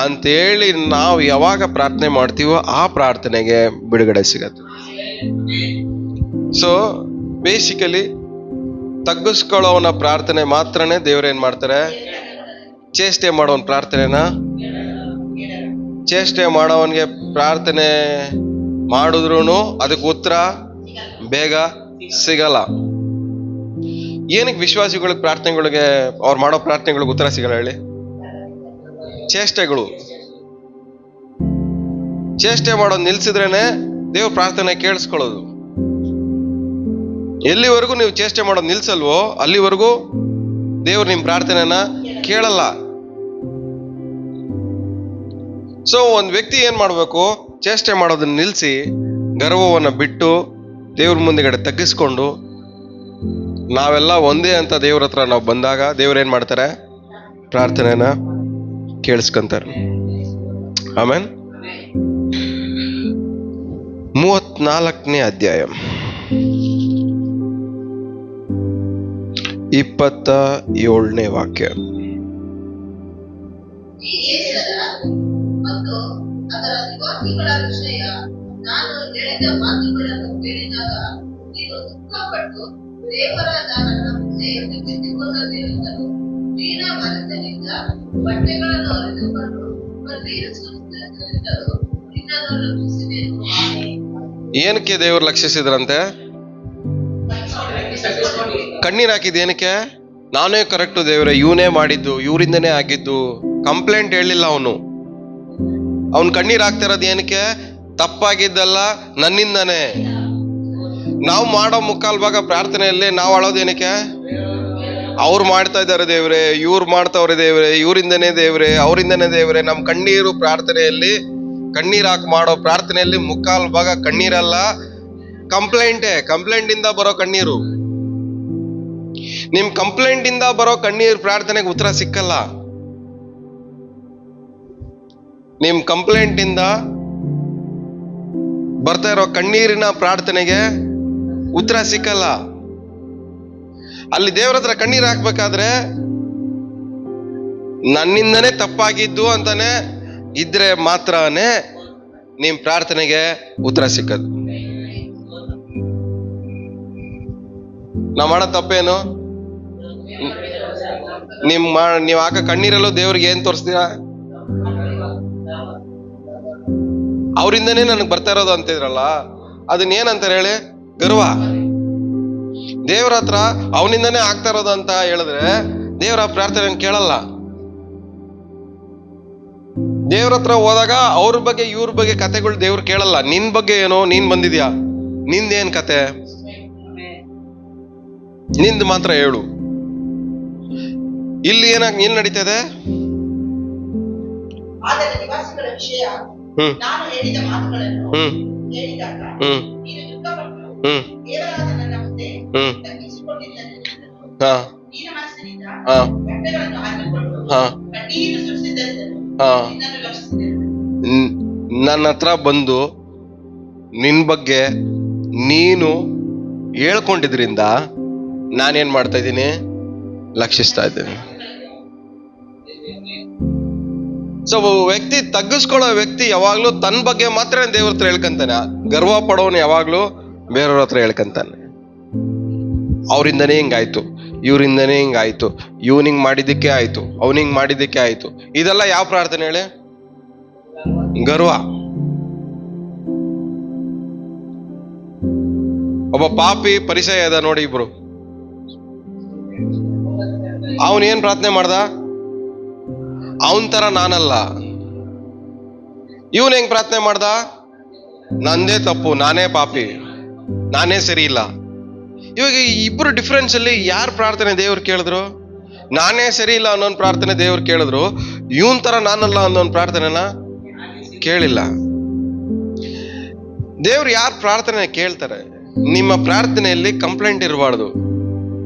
ಅಂತೇಳಿ ನಾವು ಯಾವಾಗ ಪ್ರಾರ್ಥನೆ ಮಾಡ್ತೀವೋ ಆ ಪ್ರಾರ್ಥನೆಗೆ ಬಿಡುಗಡೆ ಸಿಗತ್ತೆ. ಸೊ ಬೇಸಿಕಲಿ ತಗ್ಗಿಸ್ಕೊಳ್ಳೋವನ ಪ್ರಾರ್ಥನೆ ಮಾತ್ರನೇ ದೇವ್ರೇನ್ ಮಾಡ್ತಾರೆ, ಚೇಷ್ಟೆ ಮಾಡೋವನ್ ಪ್ರಾರ್ಥನೆನ, ಚೇಷ್ಟೆ ಮಾಡೋವನ್ಗೆ ಪ್ರಾರ್ಥನೆ ಮಾಡಿದ್ರು ಅದಕ್ಕೆ ಉತ್ತರ ಬೇಗ ಸಿಗಲ್ಲ. ಏನಕ್ಕೆ ವಿಶ್ವಾಸಿಗಳಿಗೆ ಪ್ರಾರ್ಥನೆಗಳಿಗೆ ಅವ್ರು ಮಾಡೋ ಪ್ರಾರ್ಥನೆಗಳಿಗೆ ಉತ್ತರ ಸಿಗಲ್ಲ ಹೇಳಿ? ಚೇಷ್ಟೆ ಮಾಡೋದು ನಿಲ್ಸಿದ್ರೇನೆ ದೇವ್ರ ಪ್ರಾರ್ಥನೆ ಕೇಳಿಸ್ಕೊಳ್ಳೋದು. ಎಲ್ಲಿವರೆಗೂ ನೀವು ಚೇಷ್ಟೆ ಮಾಡೋದು ನಿಲ್ಸಲ್ವೋ ಅಲ್ಲಿವರೆಗೂ ದೇವ್ರು ನಿಮ್ ಪ್ರಾರ್ಥನೆನ ಕೇಳಲ್ಲ. ಸೊ ಒಂದ್ ವ್ಯಕ್ತಿ ಏನ್ ಮಾಡ್ಬೇಕು, ಚೇಷ್ಟೆ ಮಾಡೋದನ್ನ ನಿಲ್ಸಿ ಗರ್ವವನ್ನ ಬಿಟ್ಟು ದೇವ್ರ ಮುಂದೆಗಡೆ ತಗ್ಗಿಸ್ಕೊಂಡು ನಾವೆಲ್ಲ ಒಂದೇ ಅಂತ ದೇವ್ರ ಹತ್ರ ನಾವು ಬಂದಾಗ ದೇವ್ರೇನ್ ಮಾಡ್ತಾರೆ, ಪ್ರಾರ್ಥನೆನ ಕೇಳಿಸ್ಕೊಂತಾರೆ. ಆಮೇಲೆ 34ನೇ ಅಧ್ಯಾಯ 27ನೇ ವಾಕ್ಯ. ಈ ದೇಶದ ಮತ್ತು ಅದರ ನಿವಾಸಿಗಳ ವಿಷಯ ನಾನು ಹೇಳಿದ ಮಾತುಗಳನ್ನು ಕೇಳಿದಾಗ ನೀನು ದುಃಖಪಟ್ಟು ದೇವರಾದ ನನ್ನ ಮುಂದೆ ಬಿದ್ದುಕೊಳ್ಳದಿರುತ್ತಲು ದೀನ ಮನಸ್ಸಿನಿಂದ ಬಟ್ಟೆಗಳನ್ನು ಅರಿತುಕೊಂಡು ಕಣ್ಣೀರು ಸುರಿಸಲು ನಿನ್ನನ್ನು ರಕ್ಷಿಸಿದೆನು. ಏನಕ್ಕೆ ದೇವರು ಲಕ್ಷಿಸಿದ್ರಂತೆ? ಕಣ್ಣೀರ್ ಹಾಕಿದ್ ಏನಕ್ಕೆ? ನಾನೇ ಕರೆಕ್ಟು ದೇವ್ರೆ, ಇವನೇ ಮಾಡಿದ್ದು, ಇವರಿಂದನೇ ಆಗಿದ್ದು, ಕಂಪ್ಲೇಂಟ್ ಹೇಳಿಲ್ಲ ಅವನು. ಅವನ್ ಕಣ್ಣೀರ್ ಹಾಕ್ತಾ ಇರೋದು ಏನಕ್ಕೆ? ತಪ್ಪಾಗಿದ್ದಲ್ಲ, ನನ್ನಿಂದನೇ. ನಾವು ಮಾಡೋ ಮುಕ್ಕಾಲ್ ಭಾಗ ಪ್ರಾರ್ಥನೆಯಲ್ಲಿ ನಾವು ಅಳೋದೇನಕ್ಕೆ? ಅವ್ರು ಮಾಡ್ತಾ ಇದ್ದಾರೆ ದೇವ್ರೆ, ಇವ್ರು ಮಾಡ್ತಾವ್ರೆ ದೇವ್ರೆ, ಇವರಿಂದನೇ ದೇವ್ರೆ, ಅವರಿಂದನೇ ದೇವ್ರೆ. ನಮ್ ಕಣ್ಣೀರು ಪ್ರಾರ್ಥನೆಯಲ್ಲಿ, ಕಣ್ಣೀರ್ ಹಾಕಿ ಮಾಡೋ ಪ್ರಾರ್ಥನೆಯಲ್ಲಿ ಮುಕ್ಕಾಲ್ ಭಾಗ ಕಣ್ಣೀರಲ್ಲ, ಕಂಪ್ಲೇಂಟ್ ಇಂದ ಬರೋ ಕಣ್ಣೀರು. ನಿಮ್ ಕಂಪ್ಲೇಂಟ್ ಇಂದ ಬರೋ ಕಣ್ಣೀರ್ ಪ್ರಾರ್ಥನೆಗೆ ಉತ್ತರ ಸಿಕ್ಕಲ್ಲ. ನಿಮ್ ಕಂಪ್ಲೇಂಟ್ ಇಂದ ಬರ್ತಾ ಇರೋ ಕಣ್ಣೀರಿನ ಪ್ರಾರ್ಥನೆಗೆ ಉತ್ತರ ಸಿಕ್ಕಲ್ಲ. ಅಲ್ಲಿ ದೇವ್ರ ಹತ್ರ ಕಣ್ಣೀರ್ ಹಾಕ್ಬೇಕಾದ್ರೆ ನನ್ನಿಂದನೇ ತಪ್ಪಾಗಿದ್ದು ಅಂತಾನೆ ಇದ್ರೆ ಮಾತ್ರನೇ ನಿಮ್ ಪ್ರಾರ್ಥನೆಗೆ ಉತ್ತರ ಸಿಕ್ಕದು. ನಾವ್ ಮಾಡೋ ತಪ್ಪೇನು? ನೀವ್ ಹಾಕ ಕಣ್ಣೀರಲ್ಲೂ ದೇವ್ರಿಗೆ ಏನ್ ತೋರಿಸ್ತೀರಾ? ಅವರಿಂದನೇ ನನಗ್ ಬರ್ತಾ ಇರೋದು ಅಂತಿದ್ರಲ್ಲ, ಅದನ್ನ ಏನಂತಾರೆ ಹೇಳಿ? ಗರ್ವ. ದೇವ್ರ ಹತ್ರ ಅವನಿಂದನೇ ಆಗ್ತಾ ಇರೋದು ಅಂತ ಹೇಳಿದ್ರೆ ದೇವ್ರ ಪ್ರಾರ್ಥನೆ ಕೇಳಲ್ಲ. ದೇವ್ರ ಹತ್ರ ಹೋದಾಗ ಅವ್ರ ಬಗ್ಗೆ ಇವ್ರ ಬಗ್ಗೆ ಕತೆಗಳು ದೇವ್ರು ಕೇಳಲ್ಲ. ನಿನ್ ಬಗ್ಗೆ ಏನೋ, ನೀನ್ ಬಂದಿದ್ಯಾ, ನಿಂದೇನ್ ಕತೆ, ನಿಂದು ಮಾತ್ರ ಹೇಳು. ಇಲ್ಲಿ ಏನ್ ನಡೀತದೆ? ಆದರೆ ನಿವಾಸಿಗಳ ವಿಷಯ ನಾನು ಹೇಳಿದ ಮಾತುಗಳನ್ನು ಕೇಳಿದಾಗ ನೀನು ದುಃಖಪಟ್ಟು ದೇವರಾದ ನನ್ನ ಮುಂದೆ ತಗ್ಗಿಸಿಕೊಂಡಿದ್ದನ್ನು ದೀನ ಮನಸ್ಸಿನಿಂದ ಬಟ್ಟೆಗಳನ್ನು ಹಾಕಿಕೊಂಡು ಕಣ್ಣೀರು ಸುರಿಸಿದ್ದರಿಂದ ನಿನ್ನನ್ನು ರಕ್ಷಿಸಿದೆನು. ನನ್ನ ಹತ್ರ ಬಂದು ನಿನ್ ಬಗ್ಗೆ ನೀನು ಹೇಳ್ಕೊಂಡಿದ್ರಿಂದ ನಾನೇನ್ ಮಾಡ್ತಾ ಇದ್ದೀನಿ? ಲಕ್ಷಿಸ್ತಾ ಇದ್ದೀನಿ. ಸೊ ವ್ಯಕ್ತಿ ತಗ್ಗಿಸ್ಕೊಳ್ಳೋ ವ್ಯಕ್ತಿ ಯಾವಾಗ್ಲೂ ತನ್ನ ಬಗ್ಗೆ ಮಾತ್ರ ದೇವ್ರ ಹತ್ರ ಹೇಳ್ಕಂತಾನೆ. ಗರ್ವ ಪಡೋನು ಯಾವಾಗ್ಲೂ ಬೇರೆಯವ್ರ ಹತ್ರ ಹೇಳ್ಕಂತಾನೆ. ಅವರಿಂದನೇ ಹಿಂಗಾಯ್ತು, ಇವರಿಂದನೇ ಹಿಂಗಾಯ್ತು, ಇವನಿಂಗ್ ಮಾಡಿದ್ದಕ್ಕೆ ಆಯ್ತು, ಅವನಿಂಗ್ ಮಾಡಿದ್ದಕ್ಕೆ ಆಯ್ತು. ಇದೆಲ್ಲ ಯಾವ ಪ್ರಾರ್ಥನೆ ಹೇಳಿ? ಗರ್ವ. ಒಬ್ಬ ಪಾಪಿ ಪರಿಚಯ ಅದ ನೋಡಿ, ಇಬ್ರು. ಅವನೇನ್ ಪ್ರಾರ್ಥನೆ ಮಾಡ್ದ? ಅವನ್ ತರ ನಾನಲ್ಲ. ಇವನ್ ಹೆಂಗ್ ಪ್ರಾರ್ಥನೆ ಮಾಡ್ದ? ನಂದೇ ತಪ್ಪು, ನಾನೇ ಪಾಪಿ, ನಾನೇ ಸರಿ ಇಲ್ಲ. ಇವಾಗ ಇಬ್ರು ಡಿಫ್ರೆನ್ಸ್ ಅಲ್ಲಿ ಯಾರು ಪ್ರಾರ್ಥನೆ ದೇವ್ರು ಕೇಳಿದ್ರು? ನಾನೇ ಸರಿ ಇಲ್ಲ ಅನ್ನೋನ್ ಪ್ರಾರ್ಥನೆ ದೇವ್ರು ಕೇಳಿದ್ರು. ಇವನ್ ತರ ನಾನಲ್ಲ ಅನ್ನೋನ್ ಪ್ರಾರ್ಥನೆನ ಕೇಳಿಲ್ಲ. ದೇವ್ರು ಯಾರು ಪ್ರಾರ್ಥನೆ ಕೇಳ್ತಾರೆ? ನಿಮ್ಮ ಪ್ರಾರ್ಥನೆಯಲ್ಲಿ ಕಂಪ್ಲೇಂಟ್ ಇರಬಾರ್ದು,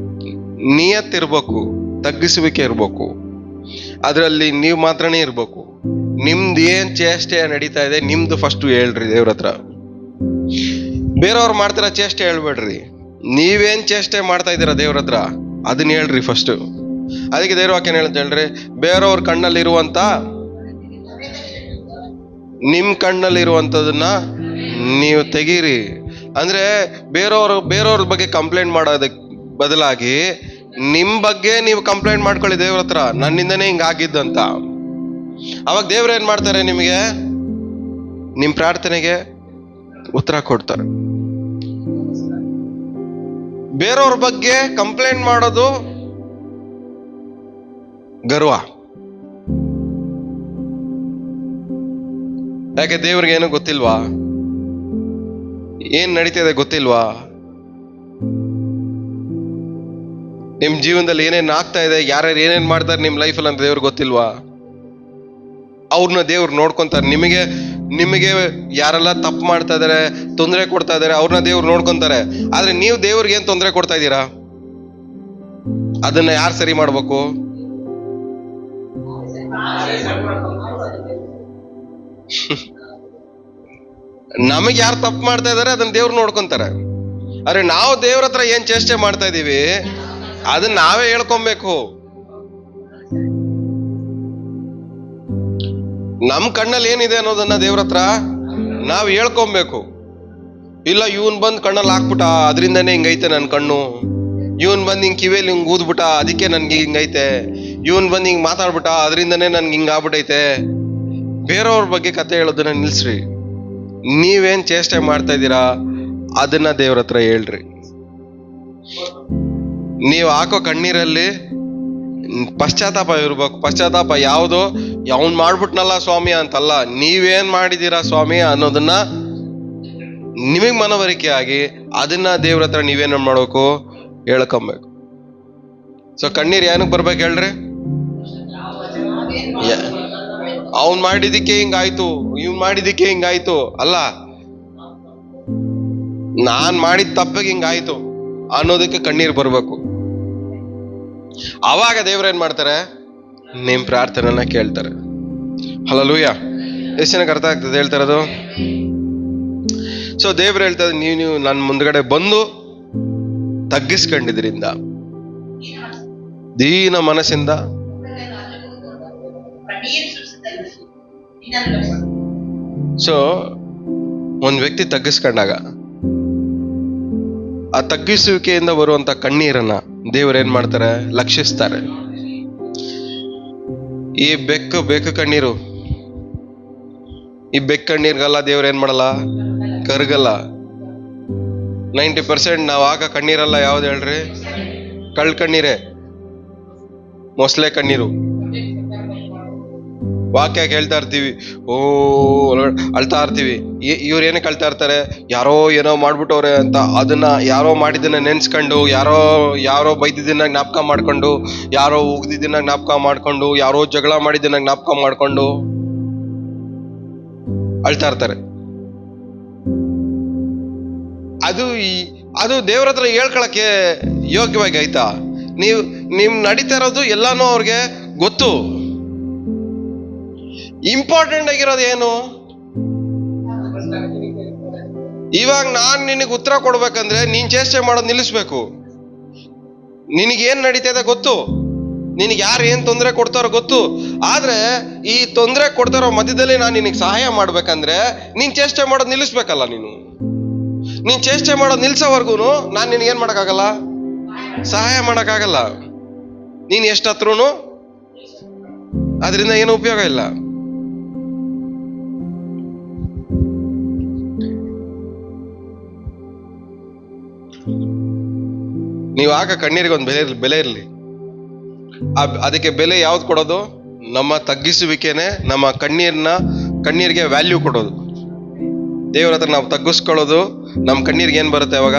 ನಿಯತ್ತಿರ್ಬೇಕು, ತಗ್ಗಿಸುವಿಕೆ ಇರ್ಬೇಕು. ಅದರಲ್ಲಿ ನೀವು ಮಾತ್ರನೇ ಇರ್ಬೇಕು. ನಿಮ್ದು ಏನ್ ಚೇಷ್ಟೆ ನಡೀತಾ ಇದೆ ನಿಮ್ದು ಫಸ್ಟ್ ಹೇಳ್ರಿ ದೇವ್ರ ಹತ್ರ. ಬೇರೆಯವ್ರು ಮಾಡ್ತಾರ ಚೇಷ್ಟೆ ಹೇಳ್ಬೇಡ್ರಿ, ನೀವೇನ್ ಚೇಷ್ಟೆ ಮಾಡ್ತಾ ಇದ್ದೀರಾ ದೇವ್ರ ಹತ್ರ ಅದನ್ನ ಹೇಳ್ರಿ ಫಸ್ಟ್. ಅದಕ್ಕೆ ದೇವ್ರ ವಾಕ್ಯನ ಹೇಳುತ್ತೆ ಹೇಳ್ರಿ, ಬೇರೆಯವ್ರ ಕಣ್ಣಲ್ಲಿರುವಂತ ನಿಮ್ ಕಣ್ಣಲ್ಲಿರುವಂತದನ್ನ ನೀವು ತೆಗೀರಿ. ಅಂದ್ರೆ ಬೇರೆಯವ್ರ ಬಗ್ಗೆ ಕಂಪ್ಲೇಂಟ್ ಮಾಡೋದಕ್ಕೆ ಬದಲಾಗಿ ನಿಮ್ ಬಗ್ಗೆ ನೀವು ಕಂಪ್ಲೇಂಟ್ ಮಾಡ್ಕೊಳ್ಳಿ ದೇವ್ರ ಹತ್ರ, ನನ್ನಿಂದನೇ ಹಿಂಗಾಗಿದ್ದಂತ. ಅವಾಗ ದೇವ್ರ ಏನ್ ಮಾಡ್ತಾರೆ, ನಿಮಗೆ ನಿಮ್ ಪ್ರಾರ್ಥನೆಗೆ ಉತ್ತರ ಕೊಡ್ತಾರೆ. ಬೇರೆಯವ್ರ ಬಗ್ಗೆ ಕಂಪ್ಲೇಂಟ್ ಮಾಡೋದು ಗರ್ವ. ಯಾಕೆ ದೇವ್ರಿಗೆ ಏನು ಗೊತ್ತಿಲ್ವಾ? ಏನ್ ನಡೀತಿದೆ ಗೊತ್ತಿಲ್ವಾ? ನಿಮ್ ಜೀವನದಲ್ಲಿ ಏನೇನ್ ಆಗ್ತಾ ಇದೆ, ಯಾರ್ಯಾರು ಏನೇನ್ ಮಾಡ್ತಾರೆ ನಿಮ್ ಲೈಫಲ್ಲಿ ಅಂತ ದೇವ್ರಿಗೆ ಗೊತ್ತಿಲ್ವಾ? ಅವ್ರನ್ನ ದೇವ್ರು ನೋಡ್ಕೊಂತಾರೆ. ನಿಮಗೆ ಯಾರೆಲ್ಲ ತಪ್ಪು ಮಾಡ್ತಾ ಇದಾರೆ, ತೊಂದರೆ ಕೊಡ್ತಾ ಇದಾರೆ, ಅವ್ರನ್ನ ದೇವ್ರು ನೋಡ್ಕೊಂತಾರೆ. ಆದ್ರೆ ನೀವು ದೇವ್ರಿಗೆ ಏನ್ ತೊಂದರೆ ಕೊಡ್ತಾ ಇದ್ದೀರಾ? ಅದನ್ನ ಯಾರು ಸರಿ ಮಾಡ್ಬೇಕು? ನಮಗೆ ಯಾರು ತಪ್ಪು ಮಾಡ್ತಾ ಇದಾರೆ ಅದನ್ನ ದೇವ್ರು ನೋಡ್ಕೊಂತಾರೆ. ಅರೆ ನಾವು ದೇವ್ರ ಹತ್ರ ಏನ್ ಚೇಷ್ಟೆ ಮಾಡ್ತಾ ಇದೀವಿ ಅದನ್ನ ನಾವೇ ಹೇಳ್ಕೊಬೇಕು. ನಮ್ ಕಣ್ಣಲ್ಲಿ ಏನಿದೆ ಅನ್ನೋದನ್ನ ದೇವ್ರ ಹತ್ರ ನಾವ್ ಹೇಳ್ಕೊಬೇಕು. ಇಲ್ಲ ಇವನ್ ಬಂದ್ ಕಣ್ಣಲ್ಲಿ ಹಾಕ್ಬಿಟ್ಟ ಅದರಿಂದನೇ ಹಿಂಗೈತೆ ನನ್ ಕಣ್ಣು, ಇವನ್ ಬಂದ್ ಹಿಂಗ್ ಕಿವಿಯಲ್ಲಿ ಹಿಂಗ್ ಊದ್ಬಿಟ್ಟ ಅದಕ್ಕೆ ನನ್ಗೆ ಹಿಂಗೈತೆ, ಇವನ್ ಬಂದ್ ಹಿಂಗ್ ಮಾತಾಡ್ಬಿಟ್ಟ ಅದರಿಂದನೇ ನನ್ಗೆ ಹಿಂಗ್ ಆಗ್ಬಿಟ್ಟೈತೆ. ಬೇರೆಯವ್ರ ಬಗ್ಗೆ ಕತೆ ಹೇಳೋದನ್ನ ನಿಲ್ಸ್ರಿ. ನೀವೇನ್ ಚೇಷ್ಟೆ ಮಾಡ್ತಾ ಇದ್ದೀರಾ ಅದನ್ನ ದೇವ್ರ ಹತ್ರ ಹೇಳ್ರಿ. ನೀವು ಹಾಕೋ ಕಣ್ಣೀರಲ್ಲಿ ಪಶ್ಚಾತ್ತಾಪ ಇರ್ಬೇಕು. ಪಶ್ಚಾತ್ತಾಪ ಯಾವುದು, ಅವನ್ ಮಾಡ್ಬಿಟ್ನಲ್ಲ ಸ್ವಾಮಿ ಅಂತಲ್ಲ, ನೀವೇನ್ ಮಾಡಿದೀರಾ ಸ್ವಾಮಿ ಅನ್ನೋದನ್ನ ನಿಮಗ್ ಮನವರಿಕೆ ಆಗಿ ಅದನ್ನ ದೇವ್ರ ಹತ್ರ ನೀವೇನ್ ಮಾಡ್ಬೇಕು, ಹೇಳ್ಕೊಬೇಕು. ಸೊ ಕಣ್ಣೀರ್ ಏನಕ್ಕೆ ಬರ್ಬೇಕು ಹೇಳ್ರಿ? ಅವನ್ ಮಾಡಿದಕ್ಕೆ ಹಿಂಗಾಯ್ತು, ಇವ್ನ್ ಮಾಡಿದಕ್ಕೆ ಹಿಂಗಾಯ್ತು ಅಲ್ಲ, ನಾನ್ ಮಾಡಿದ ತಪ್ಪಿಗೆ ಹಿಂಗಾಯ್ತು ಅನ್ನೋದಕ್ಕೆ ಕಣ್ಣೀರ್ ಬರ್ಬೇಕು. ಅವಾಗ ದೇವ್ರ ಏನ್ ಮಾಡ್ತಾರೆ, ನಿಮ್ ಪ್ರಾರ್ಥನೆನ ಕೇಳ್ತಾರೆ. ಹಲ್ಲೆಲೂಯಾ. ಎಷ್ಟು ಜನಕ್ಕೆ ಅರ್ಥ ಆಗ್ತದೆ ಹೇಳ್ತಾ ಇರೋದು? ಸೊ ದೇವ್ರು ಹೇಳ್ತಾರೆ, ನೀವು ನನ್ನ ಮುಂದ್ಗಡೆ ಬಂದು ತಗ್ಗಿಸ್ಕೊಂಡಿದ್ರಿಂದ, ದೀನ ಮನಸ್ಸಿಂದ. ಸೊ ಒಂದ್ ವ್ಯಕ್ತಿ ತಗ್ಗಿಸ್ಕೊಂಡಾಗ ಆ ತಗ್ಗಿಸುವಿಕೆಯಿಂದ ಬರುವಂತ ಕಣ್ಣೀರನ್ನ ದೇವ್ರು ಏನ್ ಮಾಡ್ತಾರೆ, ಲಕ್ಷಿಸ್ತಾರೆ. ಈ ಬೆಕ್ಕು ಕಣ್ಣೀರು, ಈ ಬೆಕ್ಕು ಕಣ್ಣೀರ್ಗೆಲ್ಲ ದೇವ್ರು ಏನ್ ಮಾಡಲ್ಲ, ಕರ್ಗಲ್ಲ. 90% ನಾವ್ ಆಗ ಕಣ್ಣೀರಲ್ಲ ಯಾವ್ದು ಹೇಳ್ರಿ? ಕಳ್ ಕಣ್ಣೀರೇ, ಮೊಸಳೆ ಕಣ್ಣೀರು. ವಾಕ್ಯ ಕೇಳ್ತಾ ಇರ್ತೀವಿ, ಅಳ್ತಾ ಇರ್ತೀವಿ. ಇವ್ರು ಏನಕ್ಕೆ ಅಳ್ತಾ ಇರ್ತಾರೆ? ಯಾರೋ ಏನೋ ಮಾಡ್ಬಿಟ್ಟವ್ರೆ ಅಂತ, ಅದನ್ನ ಯಾರೋ ಮಾಡಿದ್ದನ್ನ ನೆನ್ಸ್ಕೊಂಡು, ಯಾರೋ ಬೈದಿದ್ದನ್ನ ಜ್ಞಾಪಕ ಮಾಡ್ಕೊಂಡು, ಯಾರೋ ಉಗ್ದಿದ್ದನ್ನ ಜ್ಞಾಪಕ ಮಾಡ್ಕೊಂಡು, ಯಾರೋ ಜಗಳ ಮಾಡಿದ್ದನ್ನ ಜ್ಞಾಪಕ ಮಾಡ್ಕೊಂಡು ಅಳ್ತಾ ಇರ್ತಾರೆ. ಅದು ದೇವ್ರ ಹತ್ರ ಹೇಳ್ಕೊಳಕ್ಕೆ ಯೋಗ್ಯವಾಗಿ ಆಯ್ತಾ? ನಿಮ್ ನಡೀತಾ ಇರೋದು ಎಲ್ಲಾನು ಅವ್ರಿಗೆ ಗೊತ್ತು. ಇಂಪಾರ್ಟೆಂಟ್ ಆಗಿರೋದು ಏನು? ಇವಾಗ ನಾನ್ ನಿನಗೆ ಉತ್ತರ ಕೊಡ್ಬೇಕಂದ್ರೆ ನೀನ್ ಚೇಷ್ಟೆ ಮಾಡೋದು ನಿಲ್ಲಿಸ್ಬೇಕು. ನಿನಗೇನ್ ನಡೀತಾ ಗೊತ್ತು, ನಿನಗೆ ಯಾರು ಏನ್ ತೊಂದರೆ ಕೊಡ್ತಾರೋ ಗೊತ್ತು. ಆದ್ರೆ ಈ ತೊಂದರೆ ಕೊಡ್ತಾರೋ ಮಧ್ಯದಲ್ಲಿ ನಾನು ನಿನಗೆ ಸಹಾಯ ಮಾಡ್ಬೇಕಂದ್ರೆ ನೀನ್ ಚೇಷ್ಟೆ ಮಾಡೋದು ನಿಲ್ಲಿಸ್ಬೇಕಲ್ಲ. ನೀನ್ ಚೇಷ್ಟೆ ಮಾಡೋದು ನಿಲ್ಸೋವರ್ಗು ನಾನ್ ನಿನಗೇನ್ ಮಾಡಕ್ಕಾಗಲ್ಲ, ಸಹಾಯ ಮಾಡಕ್ಕಾಗಲ್ಲ. ನೀನ್ ಎಷ್ಟು ಹತ್ರನು ಅದರಿಂದ ಏನು ಉಪಯೋಗ ಇಲ್ಲ. ನೀವು ಆಗ ಕಣ್ಣೀರಿಗೆ ಒಂದು ಬೆಲೆ ಇರಲಿ. ಅದಕ್ಕೆ ಬೆಲೆ ಯಾವ್ದು ಕೊಡೋದು? ನಮ್ಮ ತಗ್ಗಿಸುವಿಕೆನೆ ನಮ್ಮ ಕಣ್ಣೀರಿಗೆ ವ್ಯಾಲ್ಯೂ ಕೊಡೋದು. ದೇವ್ರ ಹತ್ರ ನಾವು ತಗ್ಗಿಸ್ಕೊಳ್ಳೋದು, ನಮ್ಮ ಕಣ್ಣೀರಿಗೆ ಏನ್ ಬರುತ್ತೆ? ಅವಾಗ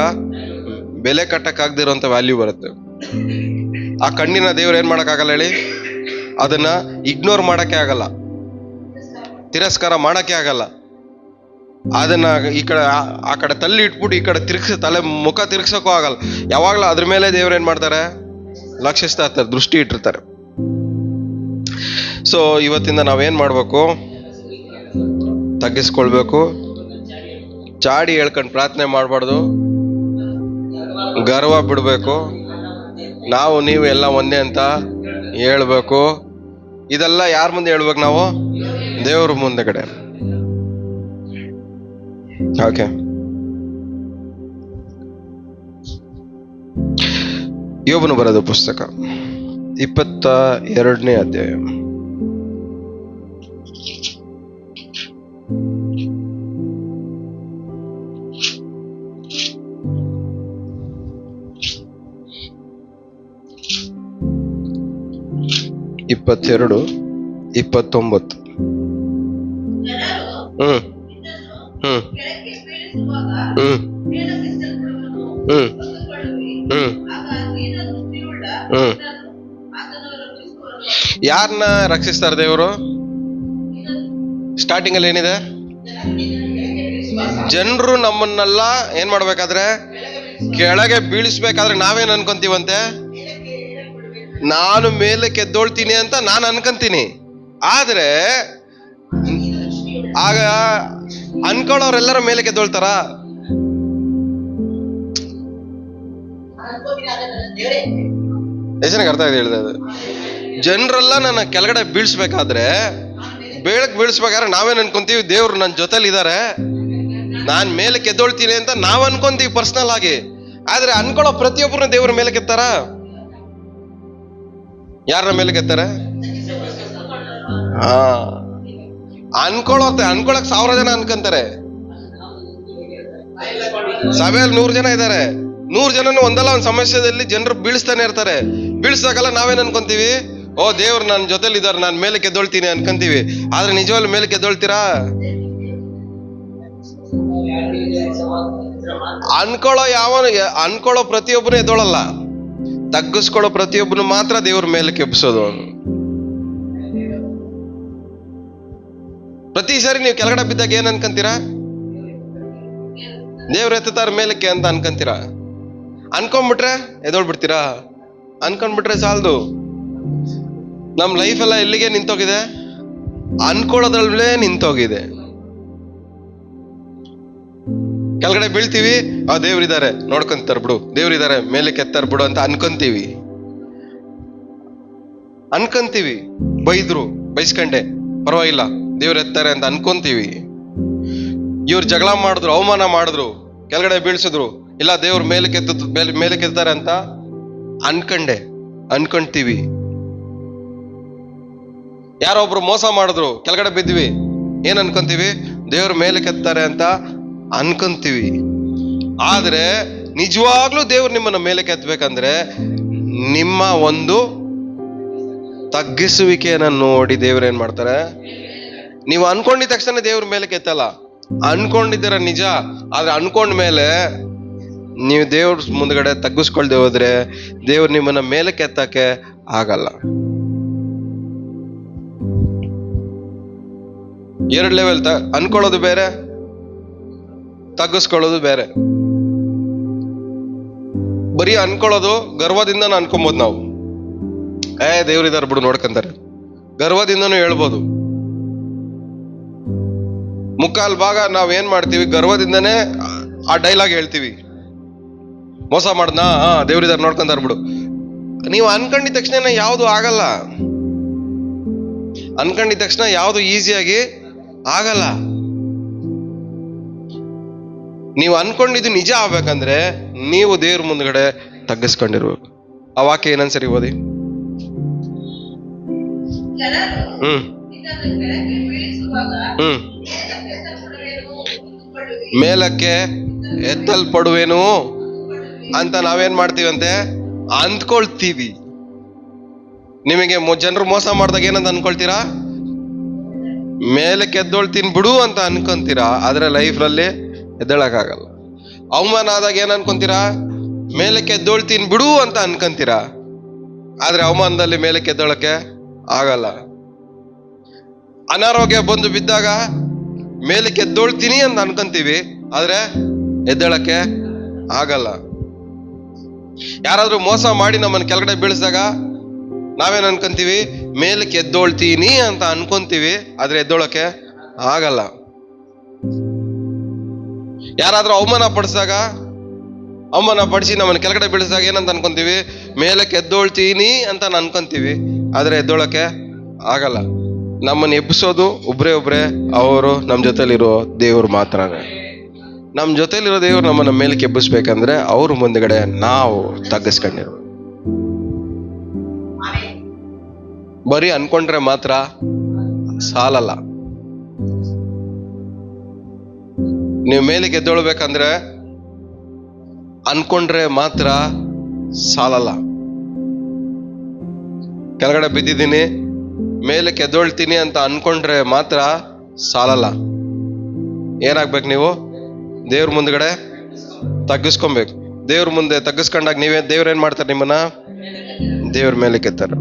ಬೆಲೆ ಕಟ್ಟಕ್ಕಾಗದಿರೋಂಥ ವ್ಯಾಲ್ಯೂ ಬರುತ್ತೆ. ಆ ಕಣ್ಣೀರ್ನ ದೇವ್ರು ಏನ್ ಮಾಡಕ್ಕಾಗಲ್ಲ ಹೇಳಿ? ಅದನ್ನ ಇಗ್ನೋರ್ ಮಾಡಕ್ಕೆ ಆಗಲ್ಲ, ತಿರಸ್ಕಾರ ಮಾಡಕ್ಕೆ ಆಗಲ್ಲ. ಅದನ್ನ ಆ ಕಡೆ ತಲ್ಲಿ ಇಟ್ಬಿಟ್ಟು ಈ ಕಡೆ ಮುಖ ತಿರ್ಗ್ಸಕ್ಕೂ ಆಗಲ್ಲ. ಯಾವಾಗ್ಲೂ ಅದ್ರ ಮೇಲೆ ದೇವ್ರ ಏನ್ ಮಾಡ್ತಾರೆ? ಲಕ್ಷಿಸ್ತಾ ಇರ್ತಾರೆ, ದೃಷ್ಟಿ ಇಟ್ಟಿರ್ತಾರೆ. ಸೊ ಇವತ್ತಿಂದ ನಾವೇನ್ ಮಾಡ್ಬೇಕು? ತಗ್ಗಿಸ್ಕೊಳ್ಬೇಕು. ಚಾಡಿ ಹೇಳ್ಕೊಂಡು ಪ್ರಾರ್ಥನೆ ಮಾಡ್ಬಾರ್ದು. ಗರ್ವ ಬಿಡ್ಬೇಕು, ನಾವು ನೀವು ಎಲ್ಲ ಒಂದೇ ಅಂತ ಹೇಳ್ಬೇಕು. ಇದೆಲ್ಲ ಯಾರ ಮುಂದೆ ಹೇಳ್ಬೇಕು? ನಾವು ದೇವ್ರ ಮುಂದೆ ಕಡೆ. ಓಕೆ, ಯೋಬನು ಬರೆದ ಪುಸ್ತಕ 22ನೇ ಅಧ್ಯಾಯ. ಇಪ್ಪತ್ತೆರಡು 29. ಜನರು ಹ್ಮ್ ನಿನ್ನನ್ನು ಹ್ಮ್ ಕೆಳಕ್ಕೆ ಬೀಳಿಸುವಾಗ ಹ್ಮ್ ಮೇಲಕ್ಕೆತ್ತಲ್ಪಡುವನು ಹ್ಮ್ ಹೊತ್ತುಕೊಳ್ಳುವಿ. ಹ್ಮ್ ಆಗ ದೀನ ದೃಷ್ಟಿಯುಳ್ಳ ಹ್ಮ್. ನಿನ್ನನ್ನು ಆತನು ರಕ್ಷಿಸುವನು. ಯಾರನ್ನ ರಕ್ಷಿಸ್ತಾರೆ ದೇವರು? ಸ್ಟಾರ್ಟಿಂಗ್ ಅಲ್ಲಿ ಏನಿದೆ? ಜನರು ನಮ್ಮನ್ನೆಲ್ಲ ಏನ್ ಮಾಡ್ಬೇಕಾದ್ರೆ ಕೆಳಗೆ ಬೀಳಿಸ್ಬೇಕಾದ್ರೆ ನಾವೇನ್ ಅನ್ಕೊಂತೀವಂತೆ? ನಾನು ಮೇಲಕ್ಕೆ ಎದ್ದೋಳ್ತೀನಿ ಅಂತ ನಾನು ಅನ್ಕೊಂತೀನಿ. ಆದ್ರೆ ಆಗ ಅನ್ಕೊಳ್ಳೋರೆಲ್ಲರ ಮೇಲಕ್ಕೆ ಎದ್ದೋಳ್ತಾರ? ಎಷ್ಟು ಅರ್ಥ ಇದೆ ಹೇಳಿದೆ? ಜನರೆಲ್ಲ ನನ್ನ ಕೆಳಗಡೆ ಬೀಳ್ಸ್ಬೇಕಾದ್ರೆ ಬೀಳ್ಸ್ಬೇಕಾದ್ರೆ ನಾವೇನ್ ಅನ್ಕೊಂತೀವಿ? ದೇವ್ರು ನನ್ನ ಜೊತೆಲಿ ಇದಾರೆ, ನಾನ್ ಮೇಲಕ್ಕೆ ಎದ್ದೋಳ್ತೀನಿ ಅಂತ ನಾವ್ ಅನ್ಕೊಂತೀವಿ ಪರ್ಸನಲ್ ಆಗಿ. ಆದ್ರೆ ಅನ್ಕೊಳ್ಳೋ ಪ್ರತಿಯೊಬ್ಬರನ್ನ ದೇವ್ರ ಮೇಲಕ್ಕೆ ಎತ್ತಾರ? ಯಾರನ್ನ ಮೇಲಕ್ಕೆ ಎತ್ತಾರೆ? ಅನ್ಕೊಳಕ್ 1000 ಜನ ಅನ್ಕೊಂತಾರೆ. ಸಭೆಯಲ್ಲಿ 100 ಜನ ಇದ್ದಾರೆ. 100 ಜನನು ಒಂದಲ್ಲ ಒಂದ್ ಸಮಸ್ಯೆದಲ್ಲಿ ಜನರು ಬೀಳಿಸ್ತಾನೆ ಇರ್ತಾರೆ. ಬೀಳ್ಸಾಕಲ್ಲ ನಾವೇನ್ ಅನ್ಕೊಂತೀವಿ? ಓ, ದೇವ್ರು ನನ್ನ ಜೊತೆಲಿ ಇದಾರೆ, ನಾನ್ ಮೇಲಕ್ಕೆ ಎದ್ದೊಳ್ತೀನಿ ಅನ್ಕೊಂತೀವಿ. ಆದ್ರೆ ನಿಜವಾಗ್ಲೂ ಮೇಲಕ್ಕೆ ಎದ್ದೊಳ್ತೀರಾ? ಅನ್ಕೊಳ್ಳೋ ಪ್ರತಿಯೊಬ್ಬನು ಎದ್ದೊಳಲ್ಲ. ತಗ್ಗಿಸ್ಕೊಳ್ಳೋ ಪ್ರತಿಯೊಬ್ಬನು ಮಾತ್ರ ದೇವ್ರ ಮೇಲಕ್ಕೆ ಎಬ್ಸೋದು. ಪ್ರತಿ ಸಾರಿ ನೀವು ಕೆಳಗಡೆ ಬಿದ್ದಾಗ ಏನ್ ಅನ್ಕೊಂತೀರಾ? ದೇವ್ರ ಎತ್ತಾರ ಮೇಲಕ್ಕೆ ಅಂತ ಅನ್ಕೊಂತೀರಾ? ಅನ್ಕೊಂಡ್ಬಿಟ್ರೆ ಎದ್ದೋಳ್ಬಿಡ್ತೀರಾ? ಅನ್ಕೊಂಡ್ಬಿಟ್ರೆ ಸಾಲದು. ನಮ್ ಲೈಫ್ ಎಲ್ಲ ಎಲ್ಲಿಗೆ ನಿಂತೋಗಿದೆ? ಅನ್ಕೊಳ್ಳೋದ್ರಲ್ಲೇ ನಿಂತೋಗಿದೆ. ಕೆಳಗಡೆ ಬೀಳ್ತೀವಿ, ದೇವ್ರಿದ್ದಾರೆ ನೋಡ್ಕೊಂತಾರ ಬಿಡು, ದೇವ್ರಿದ್ದಾರೆ ಮೇಲಕ್ಕೆ ಎತ್ತಾರ ಬಿಡು ಅಂತ ಅನ್ಕೊಂತೀವಿ. ಬೈಸ್ಕೊಂಡೆ ಪರವಾಗಿಲ್ಲ, ದೇವ್ರ ಎತ್ತಾರೆ ಅಂತ ಅನ್ಕೊಂತೀವಿ. ಇವ್ರು ಜಗಳ ಮಾಡಿದ್ರು, ಅವಮಾನ ಮಾಡಿದ್ರು, ಕೆಳಗಡೆ ಬೀಳ್ಸಿದ್ರು, ಇಲ್ಲ ದೇವ್ರ ಮೇಲಕ್ಕೆ ಎತ್ತಾರೆ ಅಂತ ಅನ್ಕೊಂತೀವಿ. ಯಾರೊಬ್ರು ಮೋಸ ಮಾಡಿದ್ರು, ಕೆಳಗಡೆ ಬಿದ್ವಿ, ಏನ್ ಅನ್ಕೊಂತೀವಿ? ದೇವ್ರ ಮೇಲಕ್ಕೆ ಎತ್ತಾರೆ ಅಂತ ಅನ್ಕೊಂತೀವಿ. ಆದ್ರೆ ನಿಜವಾಗ್ಲೂ ದೇವ್ರು ನಿಮ್ಮನ್ನ ಮೇಲಕ್ಕೆ ಎತ್ತಬೇಕಂದ್ರೆ ನಿಮ್ಮ ಒಂದು ತಗ್ಗಿಸುವಿಕೆಯನ್ನ ನೋಡಿ ದೇವ್ರ ಏನ್ ಮಾಡ್ತಾರೆ? ನೀವು ಅನ್ಕೊಂಡಿದ ತಕ್ಷಣ ದೇವ್ರ ಮೇಲಕ್ಕೆ ಎತ್ತಲ್ಲ. ಅನ್ಕೊಂಡಿದ್ದೀರ ನಿಜ, ಆದ್ರೆ ಅನ್ಕೊಂಡ್ಮೇಲೆ ನೀವು ದೇವ್ರ ಮುಂದ್ಗಡೆ ತಗ್ಗಿಸ್ಕೊಳ್ದೆ ಹೋದ್ರೆ ದೇವ್ರು ನಿಮ್ಮನ್ನ ಮೇಲಕ್ಕೆ ಎತ್ತಕ್ಕೆ ಆಗಲ್ಲ. 2 ಲೆವೆಲ್. ಅನ್ಕೊಳ್ಳೋದು ಬೇರೆ, ತಗ್ಗಿಸ್ಕೊಳ್ಳೋದು ಬೇರೆ. ಬರೀ ಅನ್ಕೊಳ್ಳೋದು ಗರ್ವದಿಂದ ಅನ್ಕೊಬೋದು ನಾವು. ದೇವ್ರಿದಾರ ಬಿಡು ನೋಡ್ಕೊಂತಾರೆ, ಗರ್ವದಿಂದನೂ ಹೇಳ್ಬೋದು. ಮುಕ್ಕಾಲ್ ಭಾಗ ನಾವ್ ಏನ್ ಮಾಡ್ತೀವಿ? ಗರ್ವದಿಂದನೇ ಆ ಡೈಲಾಗ್ ಹೇಳ್ತೀವಿ. ಮೋಸ ಮಾಡ್ದಾ? ದೇವ್ರಿದಾರ ನೋಡ್ಕೊಂತಾರ ಬಿಡು. ನೀವು ಅನ್ಕೊಂಡಿದ ತಕ್ಷಣ ಯಾವುದು ಆಗಲ್ಲ. ಅನ್ಕೊಂಡಿದ ತಕ್ಷಣ ಯಾವುದು ಈಸಿಯಾಗಿ ಆಗಲ್ಲ. ನೀವು ಅನ್ಕೊಂಡಿದ್ದು ನಿಜ ಆಗ್ಬೇಕಂದ್ರೆ ನೀವು ದೇವ್ರ ಮುಂದ್ಗಡೆ ತಗ್ಗಿಸ್ಕೊಂಡಿರ್ಬೇಕು. ಆ ವಾಕ್ಯ ಏನನ್ಸರಿ ಓದಿ. ಮೇಲಕ್ಕೆ ಎತ್ತಲ್ಪಡುವೇನು ಅಂತ ನಾವೇನ್ ಮಾಡ್ತೀವಂತೆ? ಅಂದ್ಕೊಳ್ತೀವಿ. ನಿಮಗೆ ಜನರು ಮೋಸ ಮಾಡಿದಾಗ ಏನಂತ ಅನ್ಕೊಳ್ತೀರಾ? ಮೇಲಕ್ಕೆ ಎದ್ದೊಳ್ತೀನಿ ಬಿಡು ಅಂತ ಅನ್ಕೊಂತೀರಾ. ಆದ್ರೆ ಲೈಫ್ನಲ್ಲಿ ಎದ್ದಳಕ್ಕಾಗಲ್ಲ. ಅವಮಾನ ಆದಾಗ ಏನ್ ಅನ್ಕೊಂತೀರಾ? ಮೇಲಕ್ಕೆ ಎದ್ದೊಳ್ತೀನಿ ಬಿಡು ಅಂತ ಅನ್ಕೊಂತೀರಾ. ಆದ್ರೆ ಅವಮಾನದಲ್ಲಿ ಮೇಲಕ್ಕೆ ಎದ್ದೊಳಕ್ಕೆ ಆಗಲ್ಲ. ಅನಾರೋಗ್ಯ ಬಂದು ಬಿದ್ದಾಗ ಮೇಲಕ್ಕೆ ಎದ್ದೊಳ್ತೀನಿ ಅಂತ ಅನ್ಕೊಂತೀವಿ, ಆದ್ರೆ ಎದ್ದಳಕ್ಕೆ ಆಗಲ್ಲ. ಯಾರಾದ್ರೂ ಮೋಸ ಮಾಡಿ ನಮ್ಮನ್ನ ಕೆಳಗಡೆ ಬೀಳಿಸಿದಾಗ ನಾವೇನ್ ಅನ್ಕೊಂತೀವಿ? ಮೇಲಕ್ಕೆ ಎದ್ದೊಳ್ತೀನಿ ಅಂತ ಅನ್ಕೊಂತೀವಿ, ಆದ್ರೆ ಎದ್ದೊಳಕ್ಕೆ ಆಗಲ್ಲ. ಯಾರಾದ್ರೂ ಅವಮಾನ ಪಡಿಸಿದಾಗ ಅಮ್ಮನ ಪಡಿಸಿ ನಮ್ಮನ್ನ ಕೆಳಗಡೆ ಬೀಳಿಸಿದಾಗ ಏನಂತ ಅನ್ಕೊಂತೀವಿ? ಮೇಲಕ್ಕೆ ಎದ್ದೋಳ್ತೀನಿ ಅಂತ ಅನ್ಕೊಂತೀವಿ, ಆದ್ರೆ ಎದ್ದೋಳಕ್ಕೆ ಆಗಲ್ಲ. ನಮ್ಮನ್ನ ಎಬ್ಬಿಸೋದು ಒಬ್ರೇ ಅವರು ನಮ್ಮ ಜೊತೆಲಿರೋ ದೇವ್ರು ಮಾತ್ರನೇ. ನಮ್ಮ ಜೊತೆಲಿರೋ ದೇವ್ರು ನಮ್ಮನ್ನ ಮೇಲಕ್ಕೆ ಎಬ್ಬಿಸ್ಬೇಕಂದ್ರೆ ಅವ್ರ ಮುಂದೆಗಡೆ ನಾವು ತಗ್ಗಿಸ್ಕೊಂಡಿರೋ. ಬರೀ ಅನ್ಕೊಂಡ್ರೆ ಮಾತ್ರ ಸಾಲಲ್ಲ. ನೀವು ಮೇಲಕ್ಕೆ ಎದ್ದೊಳ್ಬೇಕಂದ್ರೆ ಅನ್ಕೊಂಡ್ರೆ ಮಾತ್ರ ಸಾಲಲ್ಲ. ಕೆಳಗಡೆ ಬಿದ್ದಿದ್ದೀನಿ ಮೇಲಕ್ಕೆ ಎದ್ದೊಳ್ತೀನಿ ಅಂತ ಅನ್ಕೊಂಡ್ರೆ ಮಾತ್ರ ಸಾಲಲ್ಲ. ಏನಾಗ್ಬೇಕು? ನೀವು ದೇವ್ರ ಮುಂದ್ಗಡೆ ತಗ್ಗಿಸ್ಕೊಬೇಕು. ದೇವ್ರ ಮುಂದೆ ತಗ್ಗಿಸ್ಕೊಂಡಾಗ ದೇವ್ರ ಏನ್ ಮಾಡ್ತಾರೆ? ನಿಮ್ಮನ್ನ ದೇವ್ರ ಮೇಲಕ್ಕೆ ಎತ್ತಾರೆ.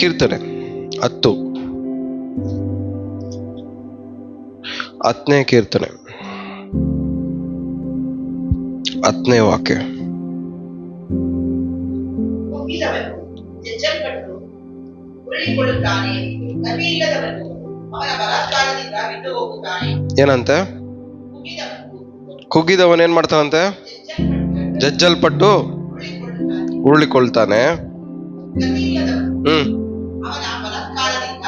ಕೀರ್ತನೆ 10ನೇ ಕೀರ್ತನೆ 10ನೇ ವಾಕ್ಯ. ಕುಗ್ಗಿದವನು ಜಜ್ಜಲ್ಪಟ್ಟು ಉರುಳಿಕೊಳ್ಳುತ್ತಾನೆ, ಗತಿಯಿಲ್ಲದವನು ಅವನ ಬಲಾತ್ಕಾರದಿಂದ ಬಿದ್ದು ಹೋಗುತ್ತಾನೆ. ಏನಂತೆ? ಕುಗ್ಗಿದವನು ಏನ್ ಮಾಡ್ತಾನಂತೆ? ಜಜ್ಜಲ್ಪಟ್ಟು ಉರುಳಿಕೊಳ್ತಾನೆ. ಅವನ ಬಲಾತ್ಕಾರದಿಂದ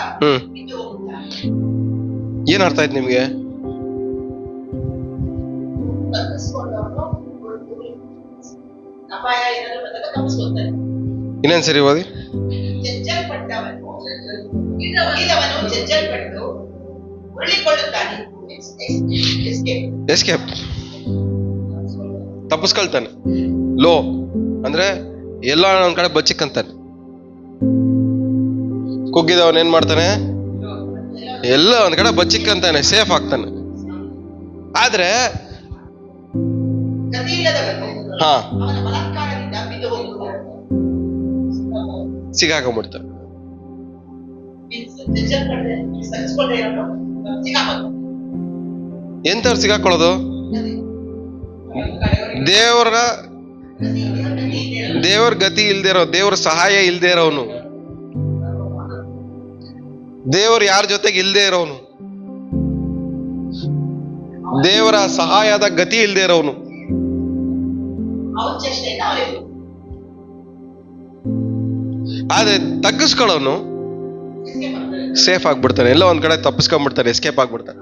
ಬಿದ್ದು ಹೋಗುತ್ತಾನೆ. ಏನ್ ಅರ್ಥ ಆಯ್ತು ನಿಮ್ಗೆ? ಅಪಾಯ ಏನಾದ್ರು ಬಂದಾಗ ತಪ್ಪಿಸ್ಕೊಳ್ತಾನೆ. ಇನ್ನೊಂದ್ಸರಿ ಓದಿ. ಜಜ್ಜಲ್ಪಟ್ಟವನು ಜಜ್ಜಲ್ಪಟ್ಟು ಉರುಳಿಕೊಳ್ಳುತ್ತಾನೆ. ಎಸ್ಕೇಪ್, ತಪ್ಪಿಸ್ಕೊಳ್ತಾನೆ. ಲೋ ಅಂದ್ರೆ ಎಲ್ಲ ಒಂದ್ ಕಡೆ ಬಚ್ಚಿಕ್ಕಂತಾನೆ. ಕುಗ್ಗಿದವನ್ ಏನ್ ಮಾಡ್ತಾನೆ? ಎಲ್ಲ ಒಂದ್ ಕಡೆ ಬಚ್ಚಿಕ್ಕಂತಾನೆ, ಸೇಫ್ ಆಗ್ತಾನೆ. ಆದ್ರೆ ಹಾ ಸಿಗಾಕೊಂಡ್ಬಿಡ್ತಾನೆ. ಎಂತವ್ರು ಸಿಗಾಕೊಳ್ಳೋದು? ದೇವ್ರ ಗತಿ ಇಲ್ದೇ ಇರೋ, ದೇವ್ರ ಸಹಾಯ ಇಲ್ದೇ ಇರೋನು, ದೇವ್ರ ಯಾರ ಜೊತೆಗೆ ಇಲ್ದೇ ಇರೋನು, ದೇವರ ಸಹಾಯದ ಗತಿ ಇಲ್ದೇ ಇರೋನು. ಆದ್ರೆ ತಗ್ಗಿಸ್ಕೊಳ್ಳೋನು ಸೇಫ್ ಆಗ್ಬಿಡ್ತಾನೆ, ಎಲ್ಲ ಒಂದ್ ಕಡೆ ತಪ್ಪಿಸ್ಕೊಂಡ್ಬಿಡ್ತಾನೆ, ಎಸ್ಕೇಪ್ ಆಗ್ಬಿಡ್ತಾನೆ.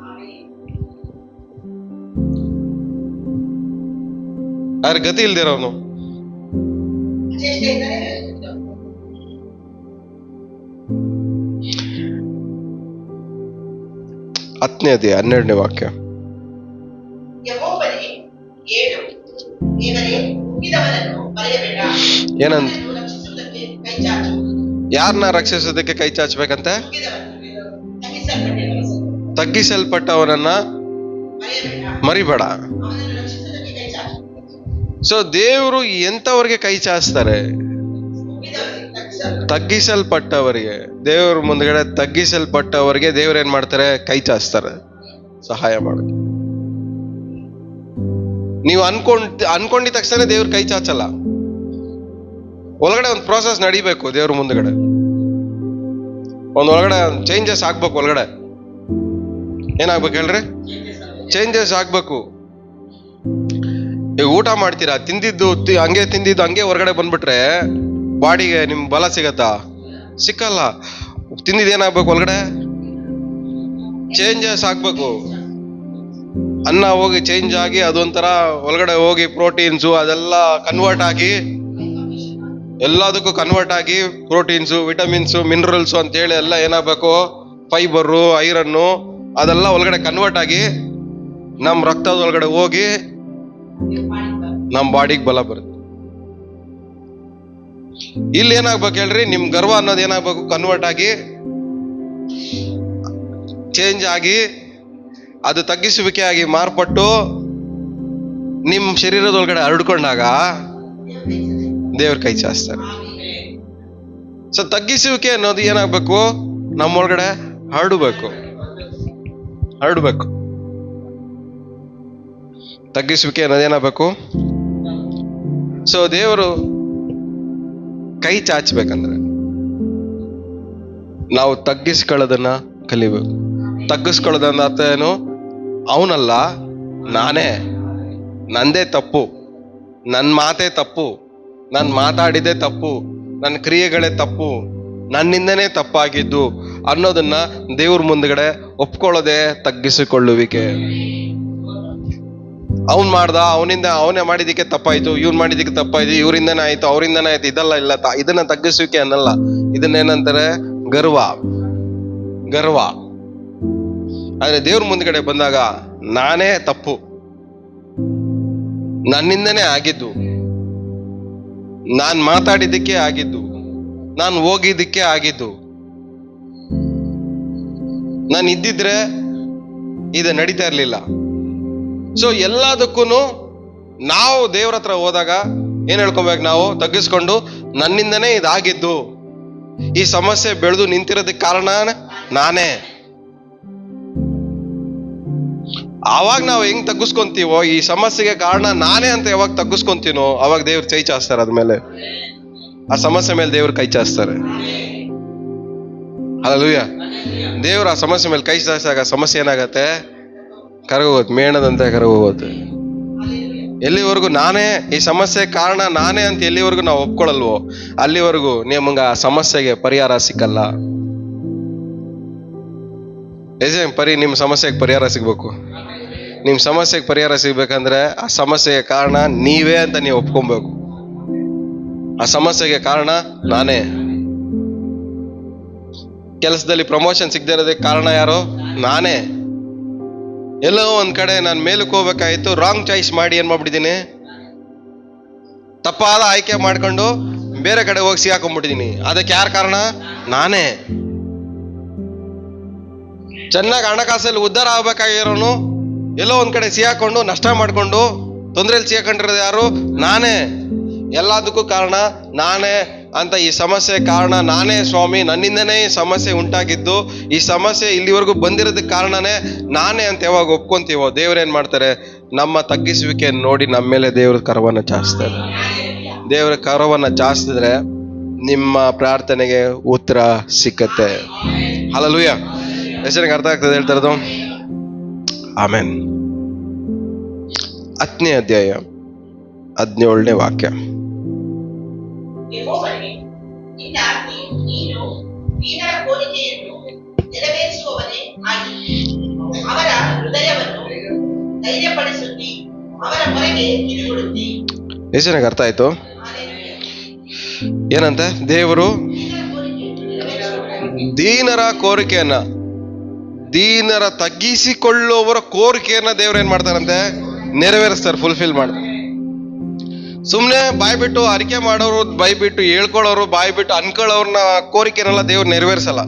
ಆದ್ರೆ ಗತಿ ಇಲ್ದೇ ಇರೋನು ಹತ್ತನೇ ಅಧ್ಯಾಯ 12ನೇ ವಾಕ್ಯ. ಏನಂತ? ಯಾರನ್ನ ರಕ್ಷಿಸೋದಕ್ಕೆ ಕೈ ಚಾಚಬೇಕಂತೆ? ತಗ್ಗಿಸಲ್ಪಟ್ಟವನನ್ನ ಮರಿಬೇಡ. ಸೊ ದೇವರು ಎಂತವ್ರಿಗೆ ಕೈ ಚಾಚ್ತಾರೆ? ತಗ್ಗಿಸಲ್ಪಟ್ಟವರಿಗೆ. ದೇವ್ರ ಮುಂದ್ಗಡೆ ತಗ್ಗಿಸಲ್ಪಟ್ಟವರಿಗೆ ದೇವ್ರ ಏನ್ ಮಾಡ್ತಾರೆ? ಕೈ ಚಾಚ್ತಾರೆ, ಸಹಾಯ ಮಾಡೋದು. ನೀವು ಅನ್ಕೊಂಡಿದ ತಕ್ಷಣ ದೇವ್ರ ಕೈ ಚಾಚಲ್ಲ. ಒಳಗಡೆ ಒಂದು ಪ್ರೋಸೆಸ್ ನಡಿಬೇಕು. ದೇವ್ರ ಮುಂದ್ಗಡೆ ಒಳಗಡೆ ಚೇಂಜಸ್ ಆಗ್ಬೇಕು. ಒಳಗಡೆ ಏನಾಗ್ಬೇಕು ಹೇಳ್ರಿ? ಚೇಂಜಸ್ ಆಗ್ಬೇಕು. ಈಗ ಊಟ ಮಾಡ್ತೀರಾ, ತಿಂದಿದ್ದು ಹಂಗೆ ಹೊರಗಡೆ ಬಂದ್ಬಿಟ್ರೆ ಬಾಡಿಗೆ ನಿಮ್ ಬಲ ಸಿಗತ್ತಾ? ಸಿಕ್ಕಲ್ಲ. ತಿಂದಿದ್ದೇನಾಗ್ಬೇಕು? ಒಳಗಡೆ ಚೇಂಜಸ್ ಆಗ್ಬೇಕು. ಅನ್ನ ಹೋಗಿ ಚೇಂಜ್ ಆಗಿ ಅದೊಂಥರ ಒಳಗಡೆ ಹೋಗಿ ಪ್ರೋಟೀನ್ಸು ಅದೆಲ್ಲ ಕನ್ವರ್ಟ್ ಆಗಿ, ಎಲ್ಲದಕ್ಕೂ ಕನ್ವರ್ಟ್ ಆಗಿ ಪ್ರೋಟೀನ್ಸು, ವಿಟಮಿನ್ಸು, ಮಿನರಲ್ಸು ಅಂತೇಳಿ ಎಲ್ಲ ಏನಾಗಬೇಕು? ಫೈಬರು, ಐರನ್ನು ಅದೆಲ್ಲ ಒಳಗಡೆ ಕನ್ವರ್ಟ್ ಆಗಿ ನಮ್ ರಕ್ತದ ಒಳಗಡೆ ಹೋಗಿ ನಮ್ ಬಾಡಿಗೆ ಬಲ ಬರುತ್ತೆ. ಇಲ್ಲಿ ಏನಾಗ್ಬೇಕು ಹೇಳ್ರಿ? ನಿಮ್ ಗರ್ವ ಅನ್ನೋದು ಏನಾಗ್ಬೇಕು? ಕನ್ವರ್ಟ್ ಆಗಿ, ಚೇಂಜ್ ಆಗಿ, ಅದು ತಗ್ಗಿಸುವಿಕೆ ಆಗಿ ಮಾರ್ಪಟ್ಟು ನಿಮ್ ಶರೀರದೊಳಗಡೆ ಹರಡ್ಕೊಂಡಾಗ ದೇವ್ರ ಕೈ ಚಾಚ್ತಾರೆ. ಸೊ ತಗ್ಗಿಸುವಿಕೆ ಅನ್ನೋದು ಏನಾಗ್ಬೇಕು? ನಮ್ಮೊಳಗಡೆ ಹರಡಬೇಕು. ತಗ್ಗಿಸುವಿಕೆ ಅನ್ನೋದೇನಾಗಬೇಕು? ಸೊ ದೇವರು ಕೈ ಚಾಚಬೇಕಂದ್ರೆ ನಾವು ತಗ್ಗಿಸ್ಕೊಳ್ಳೋದನ್ನ ಕಲಿಬೇಕು. ತಗ್ಗಿಸ್ಕೊಳ್ಳೋದನ್ನ ಅರ್ಥ ಏನು? ಅವನಲ್ಲ, ನಾನೇ, ನಂದೇ ತಪ್ಪು, ನನ್ನ ಮಾತೇ ತಪ್ಪು, ನಾನು ಮಾತಾಡಿದೇ ತಪ್ಪು, ನನ್ನ ಕ್ರಿಯೆಗಳೇ ತಪ್ಪು, ನನ್ನಿಂದನೇ ತಪ್ಪಾಗಿದ್ದು ಅನ್ನೋದನ್ನ ದೇವ್ರ ಮುಂದ್ಗಡೆ ಒಪ್ಕೊಳ್ಳೋದೇ ತಗ್ಗಿಸಿಕೊಳ್ಳುವಿಕೆ. ಅವನ್ ಮಾಡ್ದ, ಅವನೇ ಮಾಡಿದಕ್ಕೆ ತಪ್ಪಾಯ್ತು, ಇವ್ನ್ ಮಾಡಿದಕ್ಕೆ ತಪ್ಪಾಯ್ತು, ಇವರಿಂದನೇ ಆಯ್ತು, ಅವರಿಂದನೇ ಆಯ್ತು, ಇದಲ್ಲ ಇಲ್ಲ. ಇದನ್ನ ತಗ್ಗಿಸುವಿಕೆ ಅನ್ನಲ್ಲ, ಇದನ್ನೇನಂತಾರೆ? ಗರ್ವ. ಆದ್ರೆ ದೇವ್ರ ಮುಂದ್ಗಡೆ ಬಂದಾಗ ನಾನೇ ತಪ್ಪು, ನನ್ನಿಂದನೇ ಆಗಿದ್ದು, ನಾನ್ ಮಾತಾಡಿದ್ದಕ್ಕೆ ಆಗಿದ್ದು, ನಾನು ಹೋಗಿದ್ದಕ್ಕೆ ಆಗಿದ್ದು, ನಾನು ಇದ್ದಿದ್ರೆ ಇದು ನಡೀತಾ ಇರ್ಲಿಲ್ಲ. ಸೊ ಎಲ್ಲದಕ್ಕೂ ನಾವು ದೇವ್ರ ಹತ್ರ ಹೋದಾಗ ಏನ್ ಹೇಳ್ಕೊಬೇಕು? ನಾವು ತಗ್ಗಿಸ್ಕೊಂಡು ನನ್ನಿಂದನೇ ಇದಾಗಿದ್ದು, ಈ ಸಮಸ್ಯೆ ಬೆಳೆದು ನಿಂತಿರೋದಕ್ಕೆ ಕಾರಣ ನಾನೇ. ಆವಾಗ ನಾವು ಹೆಂಗ್ ತಗ್ಗಿಸ್ಕೊಂತೀವೋ, ಈ ಸಮಸ್ಯೆಗೆ ಕಾರಣ ನಾನೇ ಅಂತ ಯಾವಾಗ ತಗ್ಗಿಸ್ಕೊಂತೀನೋ ಅವಾಗ ದೇವ್ರು ಕೈ ಚಾಸ್ತಾರೆ. ಅದ್ಮೇಲೆ ಆ ಸಮಸ್ಯೆ ಮೇಲೆ ದೇವ್ರು ಕೈ ಚಾಸ್ತಾರೆ. ಹಲ್ಲೆಲೂಯಾ. ದೇವ್ರ ಆ ಸಮಸ್ಯೆ ಮೇಲೆ ಕೈ ಚಾಚಾಗ ಸಮಸ್ಯೆ ಏನಾಗತ್ತೆ? ಕರಗೋಗುತ್ತೆ, ಮೇಣದಂತೆ ಕರಗೋಗುತ್ತೆ. ಎಲ್ಲಿವರೆಗೂ ನಾನೇ ಈ ಸಮಸ್ಯೆ ಕಾರಣ ನಾನೇ ಅಂತ ಎಲ್ಲಿವರೆಗೂ ನಾವು ಒಪ್ಕೊಳ್ಳಲ್ವೋ ಅಲ್ಲಿವರೆಗೂ ನಿಮ್ಗೆ ಆ ಸಮಸ್ಯೆಗೆ ಪರಿಹಾರ ಸಿಕ್ಕಲ್ಲ. ನಿಮ್ಮ ಸಮಸ್ಯೆಗೆ ಪರಿಹಾರ ಸಿಗ್ಬೇಕು. ನಿಮ್ ಸಮಸ್ಯೆಗೆ ಪರಿಹಾರ ಸಿಗ್ಬೇಕಂದ್ರೆ ಆ ಸಮಸ್ಯೆಗೆ ಕಾರಣ ನೀವೇ ಅಂತ ನೀವು ಒಪ್ಕೊಬೇಕು. ಆ ಸಮಸ್ಯೆಗೆ ಕಾರಣ ನಾನೇ. ಕೆಲಸದಲ್ಲಿ ಪ್ರಮೋಷನ್ ಸಿಗದೆ ಇರೋದಕ್ಕೆ ಕಾರಣ ಯಾರು? ನಾನೇ. ಎಲ್ಲೋ ಒಂದ್ ಕಡೆ ನಾನು ಮೇಲಕ್ಕೆ ಹೋಗ್ಬೇಕಾಯ್ತು, ರಾಂಗ್ ಚಾಯ್ಸ್ ಮಾಡಿ ಏನ್ ಮಾಡ್ಬಿಟ್ಟಿದ್ದೀನಿ? ತಪ್ಪಾದ ಆಯ್ಕೆ ಮಾಡ್ಕೊಂಡು ಬೇರೆ ಕಡೆ ಹೋಗಿ ಸಿಗಾಕೊಂಡ್ಬಿಟ್ಟಿದ್ದೀನಿ. ಅದಕ್ಕೆ ಯಾರ ಕಾರಣ? ನಾನೇ. ಚೆನ್ನಾಗಿ ಹಣಕಾಸಲ್ಲಿ ಉದ್ಧಾರ ಆಗ್ಬೇಕಾಗಿರೋನು ಎಲ್ಲೋ ಒಂದ್ ಕಡೆ ಸಿಗಾಕೊಂಡು ನಷ್ಟ ಮಾಡ್ಕೊಂಡು ತೊಂದರೆಯಲ್ಲಿ ಸಿಗಾಕೊಂಡಿರೋದು ಯಾರು? ನಾನೇ. ಎಲ್ಲದಕ್ಕೂ ಕಾರಣ ನಾನೇ ಅಂತ. ಈ ಸಮಸ್ಯೆ ಕಾರಣ ನಾನೇ ಸ್ವಾಮಿ, ನನ್ನಿಂದನೇ ಈ ಸಮಸ್ಯೆ ಉಂಟಾಗಿದ್ದು, ಈ ಸಮಸ್ಯೆ ಇಲ್ಲಿವರೆಗೂ ಬಂದಿರೋದಕ್ಕೆ ಕಾರಣನೇ ನಾನೇ ಅಂತ ಯಾವಾಗ ಒಪ್ಕೊಂತೀವೋ ದೇವ್ರೇನ್ ಮಾಡ್ತಾರೆ? ನಮ್ಮ ತಗ್ಗಿಸುವಿಕೆ ನೋಡಿ ನಮ್ಮ ಮೇಲೆ ದೇವ್ರ ಕರವನ್ನ ಚಾಚ್ತಾರೆ. ದೇವ್ರ ಕರವನ್ನ ಚಾಚಿದ್ರೆ ನಿಮ್ಮ ಪ್ರಾರ್ಥನೆಗೆ ಉತ್ತರ ಸಿಕ್ಕತ್ತೆ. ಹಲ್ಲೆಲೂಯಾ. ಎಷ್ಟು ಜನಕ್ಕೆ ಅರ್ಥ ಆಗ್ತದೆ ಹೇಳ್ತಾ ಇರೋದು? ಆಮೆನ್. 10ನೇ ಅಧ್ಯಾಯ 17ನೇ ವಾಕ್ಯ. ಯೆಹೋವನೇ, ನಿನ್ನ ಆಜ್ಞೆ ನೀನು ದೀನರ ಕೋರಿಕೆಯನ್ನು ನೆರವೇರಿಸುವವನೇ ಆಗಿ ಅವರ ಹೃದಯವನ್ನು ಧೈರ್ಯಪಡಿಸುತ್ತಿ ಅವರ ಮೊರೆಗೆ ಕಿವಿಗೊಡುತ್ತಿ. ಎಷ್ಟು ಜನಕ್ಕೆ ಅರ್ಥ ಆಯ್ತು? ಏನಂತೆ? ದೇವರು ದೀನರ ಕೋರಿಕೆಯನ್ನ, ದೀನರ ತಗ್ಗಿಸಿಕೊಳ್ಳುವವರ ಕೋರಿಕೆಯನ್ನ ದೇವ್ರು ಏನ್ ಮಾಡ್ತಾರಂತೆ? ನೆರವೇರಿಸ್ತಾರೆ, ಫುಲ್ಫಿಲ್ ಮಾಡ್ತಾರೆ. ಸುಮ್ನೆ ಬಾಯ್ಬಿಟ್ಟು ಅರಿಕೆ ಮಾಡೋರು, ಬಾಯ್ಬಿಟ್ಟು ಹೇಳ್ಕೊಳ್ಳೋರು, ಬಾಯ್ಬಿಟ್ಟು ಅನ್ಕೊಳ್ಳೋರ್ನ ಕೋರಿಕೆನೆಲ್ಲ ದೇವ್ರು ನೆರವೇರಿಸಲ್ಲ.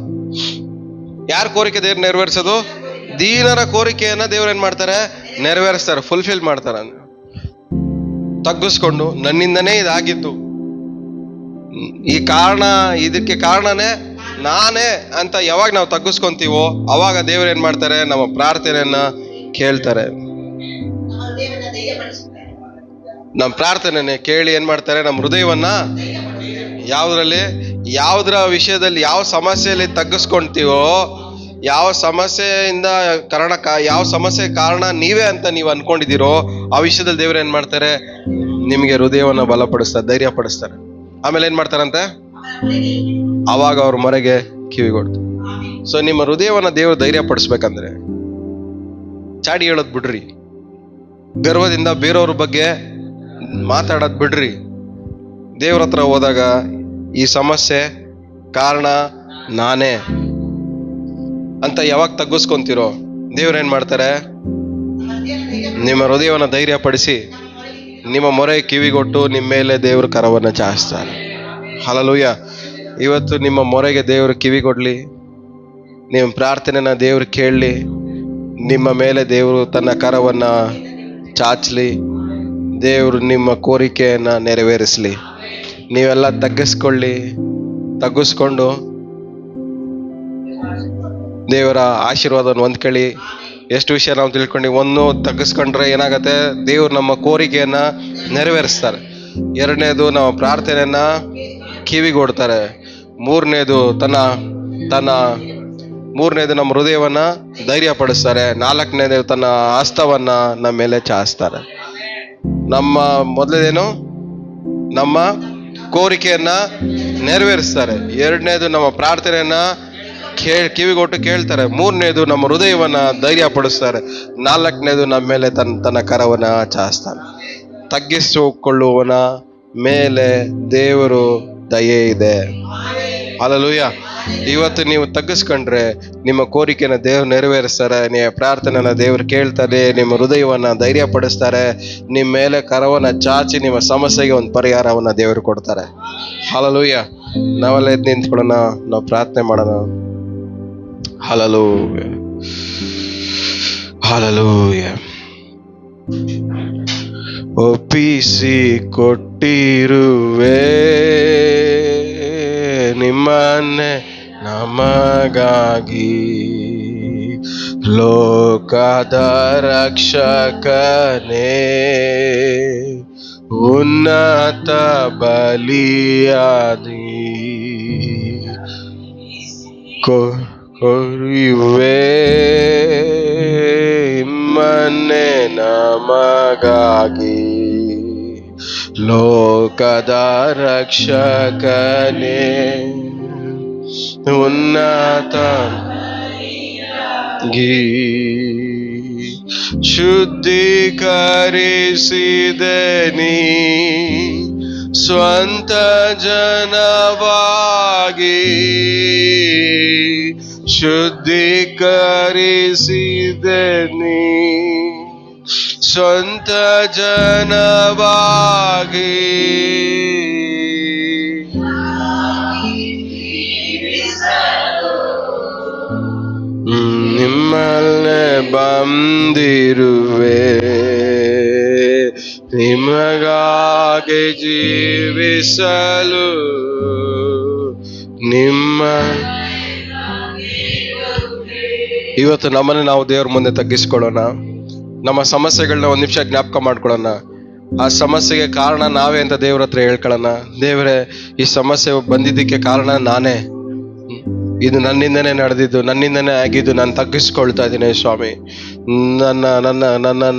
ಯಾರ ಕೋರಿಕೆ ದೇವ್ರು ನೆರವೇರಿಸೋದು? ದೀನರ ಕೋರಿಕೆಯನ್ನ ದೇವ್ರು ಏನ್ ಮಾಡ್ತಾರೆ? ನೆರವೇರಿಸ್ತಾರೆ, ಫುಲ್ಫಿಲ್ ಮಾಡ್ತಾರೆ. ತಗ್ಗಿಸ್ಕೊಂಡು ನನ್ನಿಂದನೇ ಇದಾಗಿದ್ದು, ಈ ಕಾರಣ, ಇದಕ್ಕೆ ಕಾರಣನೇ ನಾನೇ ಅಂತ ಯಾವಾಗ ನಾವು ತಗ್ಗಿಸ್ಕೊಂತೀವೋ ಅವಾಗ ದೇವ್ರು ಏನ್ ಮಾಡ್ತಾರೆ? ನಮ್ಮ ಪ್ರಾರ್ಥನೆಯನ್ನ ಕೇಳ್ತಾರೆ. ನಮ್ಮ ಪ್ರಾರ್ಥನೆನೆ ಕೇಳಿ ಏನ್ ಮಾಡ್ತಾರೆ? ನಮ್ಮ ಹೃದಯವನ್ನ ಯಾವ್ದ್ರ ವಿಷಯದಲ್ಲಿ, ಯಾವ ಸಮಸ್ಯೆಯಲ್ಲಿ ತಗ್ಗಿಸ್ಕೊಂತೀವೋ, ಯಾವ ಸಮಸ್ಯೆಯಿಂದ ಯಾವ ಸಮಸ್ಯೆ ಕಾರಣ ನೀವೇ ಅಂತ ನೀವು ಅನ್ಕೊಂಡಿದ್ದೀರೋ ಆ ವಿಷಯದಲ್ಲಿ ದೇವ್ರು ಏನ್ ಮಾಡ್ತಾರೆ? ನಿಮ್ಗೆ ಹೃದಯವನ್ನ ಬಲಪಡಿಸ್ತಾರೆ, ಧೈರ್ಯ ಪಡಿಸ್ತಾರೆ. ಆಮೇಲೆ ಏನ್ ಮಾಡ್ತಾರಂತೆ? ಅವಾಗ ಅವ್ರ ಮೊರೆಗೆ ಕಿವಿಗೊಡ್ತಾರೆ. ಸೊ ನಿಮ್ಮ ಹೃದಯವನ್ನ ದೇವ್ರು ಧೈರ್ಯ ಪಡಿಸ್ಬೇಕಂದ್ರೆ ಚಾಡಿ ಹೇಳೋದ್ ಬಿಡ್ರಿ, ಗರ್ವದಿಂದ ಬೇರೆಯವ್ರ ಬಗ್ಗೆ ಮಾತಾಡೋದ್ ಬಿಡ್ರಿ. ದೇವ್ರ ಹತ್ರ ಹೋದಾಗ ಈ ಸಮಸ್ಯೆ ಕಾರಣ ನಾನೇ ಅಂತ ಯಾವಾಗ ತಗ್ಗಿಸ್ಕೊಂತೀರೋ ದೇವ್ರೇನ್ ಮಾಡ್ತಾರೆ? ನಿಮ್ಮ ಹೃದಯವನ್ನ ಧೈರ್ಯ ಪಡಿಸಿ ನಿಮ್ಮ ಮೊರೆ ಕಿವಿಗೊಟ್ಟು ನಿಮ್ಮ ಮೇಲೆ ದೇವ್ರ ಕರವನ್ನ ಚಾಚ್ತಾರೆ. ಹಲ್ಲೆಲೂಯಾ. ಇವತ್ತು ನಿಮ್ಮ ಮೊರೆಗೆ ದೇವ್ರು ಕಿವಿಗೊಡ್ಲಿ, ನಿಮ್ಮ ಪ್ರಾರ್ಥನೆನ ದೇವ್ರು ಕೇಳಲಿ, ನಿಮ್ಮ ಮೇಲೆ ದೇವರು ತನ್ನ ಕರವನ್ನ ಚಾಚಲಿ, ದೇವರು ನಿಮ್ಮ ಕೋರಿಕೆಯನ್ನ ನೆರವೇರಿಸಲಿ. ನೀವೆಲ್ಲ ತಗ್ಗಿಸ್ಕೊಂಡು ದೇವರ ಆಶೀರ್ವಾದವನ್ನು ಹೊಂದ್ಕೊಳ್ಳಿ. ಎಷ್ಟು ವಿಷಯ ನಾವು ತಿಳ್ಕೊಂಡು, ಒಂದು ತಗ್ಗಿಸ್ಕೊಂಡ್ರೆ ಏನಾಗತ್ತೆ? ದೇವ್ರು ನಮ್ಮ ಕೋರಿಕೆಯನ್ನ ನೆರವೇರಿಸ್ತಾರೆ. ಎರಡನೇದು, ನಮ್ಮ ಪ್ರಾರ್ಥನೆಯನ್ನ ಕಿವಿಗೊಡ್ತಾರೆ. ಮೂರನೇದು, ತನ್ನ ಮೂರನೇದು ನಮ್ಮ ಹೃದಯವನ್ನ ಧೈರ್ಯ ಪಡಿಸ್ತಾರೆ. ನಾಲ್ಕನೇದು ತನ್ನ ಹಸ್ತವನ್ನ ನಮ್ಮ ಮೇಲೆ ಚಾಸ್ತಾರೆ. ಮೊದಲನೇದೇನು ನಮ್ಮ ಕೋರಿಕೆಯನ್ನ ನೆರವೇರಿಸ್ತಾರೆ. ಎರಡನೇದು ನಮ್ಮ ಪ್ರಾರ್ಥನೆಯನ್ನ ಕಿವಿಗೊಟ್ಟು ಕೇಳ್ತಾರೆ. ಮೂರನೇದು ನಮ್ಮ ಹೃದಯವನ್ನ ಧೈರ್ಯ ಪಡಿಸ್ತಾರೆ. ನಾಲ್ಕನೇದು ನಮ್ಮ ಮೇಲೆ ತನ್ನ ಕರವನ್ನ ಚಾಸ್ತಾನೆ. ತಗ್ಗಿಸಿಕೊಳ್ಳುವವನ ಮೇಲೆ ದೇವರು ದಯೆ ಇದೆ. ಹಲ್ಲೆಲೂಯ. ಇವತ್ತು ನೀವು ತಗ್ಗಿಸ್ಕೊಂಡ್ರೆ ನಿಮ್ಮ ಕೋರಿಕೆನ ದೇವ್ರು ನೆರವೇರಿಸ್ತಾರೆ. ನಿಮ್ಮ ಪ್ರಾರ್ಥನೆನ ದೇವ್ರು ಕೇಳ್ತಾರೆ. ನಿಮ್ಮ ಹೃದಯವನ್ನ ಧೈರ್ಯ ಪಡಿಸ್ತಾರೆ. ನಿಮ್ಮ ಮೇಲೆ ಕರವನ್ನ ಚಾಚಿ ನಿಮ್ಮ ಸಮಸ್ಯೆಗೆ ಒಂದು ಪರಿಹಾರವನ್ನ ದೇವರು ಕೊಡ್ತಾರೆ. ಹಲ್ಲೆಲೂಯ. ನಾವೆಲ್ಲ ಎದ್ದು ನಿಂತ್ಕೊಳ್ಳೋಣ, ನಾವು ಪ್ರಾರ್ಥನೆ ಮಾಡೋಣ. Hallelujah, hallelujah. ಒಪ್ಪಿಸಿ ಕೊಟ್ಟಿರುವೆ ನಿಮ್ಮನ್ನೇ ನಮಗಾಗಿ, ಲೋಕದ ರಕ್ಷಕನೇ ಉನ್ನತ ಬಲಿಯಾದಿ ಕೊರಿವೆ ನಿಮ್ಮನ್ನೇ ನಮಗಾಗಿ, ಲೋಕದ ರಕ್ಷಕನೇ ಉನ್ನತ ಶುದ್ಧೀಕರಿಸಿದೆ ನೀ ಸ್ವಂತ ಜನವಾಗಿ, ಶುದ್ಧೀಕರಿಸಿದೆ ನೀ ಸ್ವಂತ ಜನವಾಗಿ, ನಿಮ್ಮಲ್ಲೇ ಬಂದಿರುವೆ ನಿಮಗಾಗಿ ಜೀವಿಸಲು, ನಿಮ್ಮ ಇವತ್ತು ನಮ್ಮನ್ನು ನಾವು ದೇವ್ರ ಮುಂದೆ ತಗ್ಗಿಸ್ಕೊಳ್ಳೋಣ. ನಮ್ಮ ಸಮಸ್ಯೆಗಳನ್ನ ಒಂದು ನಿಮಿಷ ಜ್ಞಾಪಕ ಮಾಡ್ಕೊಳ್ಳೋಣ. ಆ ಸಮಸ್ಯೆಗೆ ಕಾರಣ ನಾವೇ ಅಂತ ದೇವ್ರ ಹತ್ರ ಹೇಳ್ಕೊಳ್ಳೋಣ. ದೇವರೇ, ಈ ಸಮಸ್ಯೆ ಬಂದಿದ್ದಕ್ಕೆ ಕಾರಣ ನಾನೇ, ಇದು ನನ್ನಿಂದನೇ ನಡೆದಿದ್ದು, ನನ್ನಿಂದನೇ ಆಗಿದ್ದು, ನಾನು ತಗ್ಗಿಸ್ಕೊಳ್ತಾ ಇದ್ದೀನಿ ಸ್ವಾಮಿ.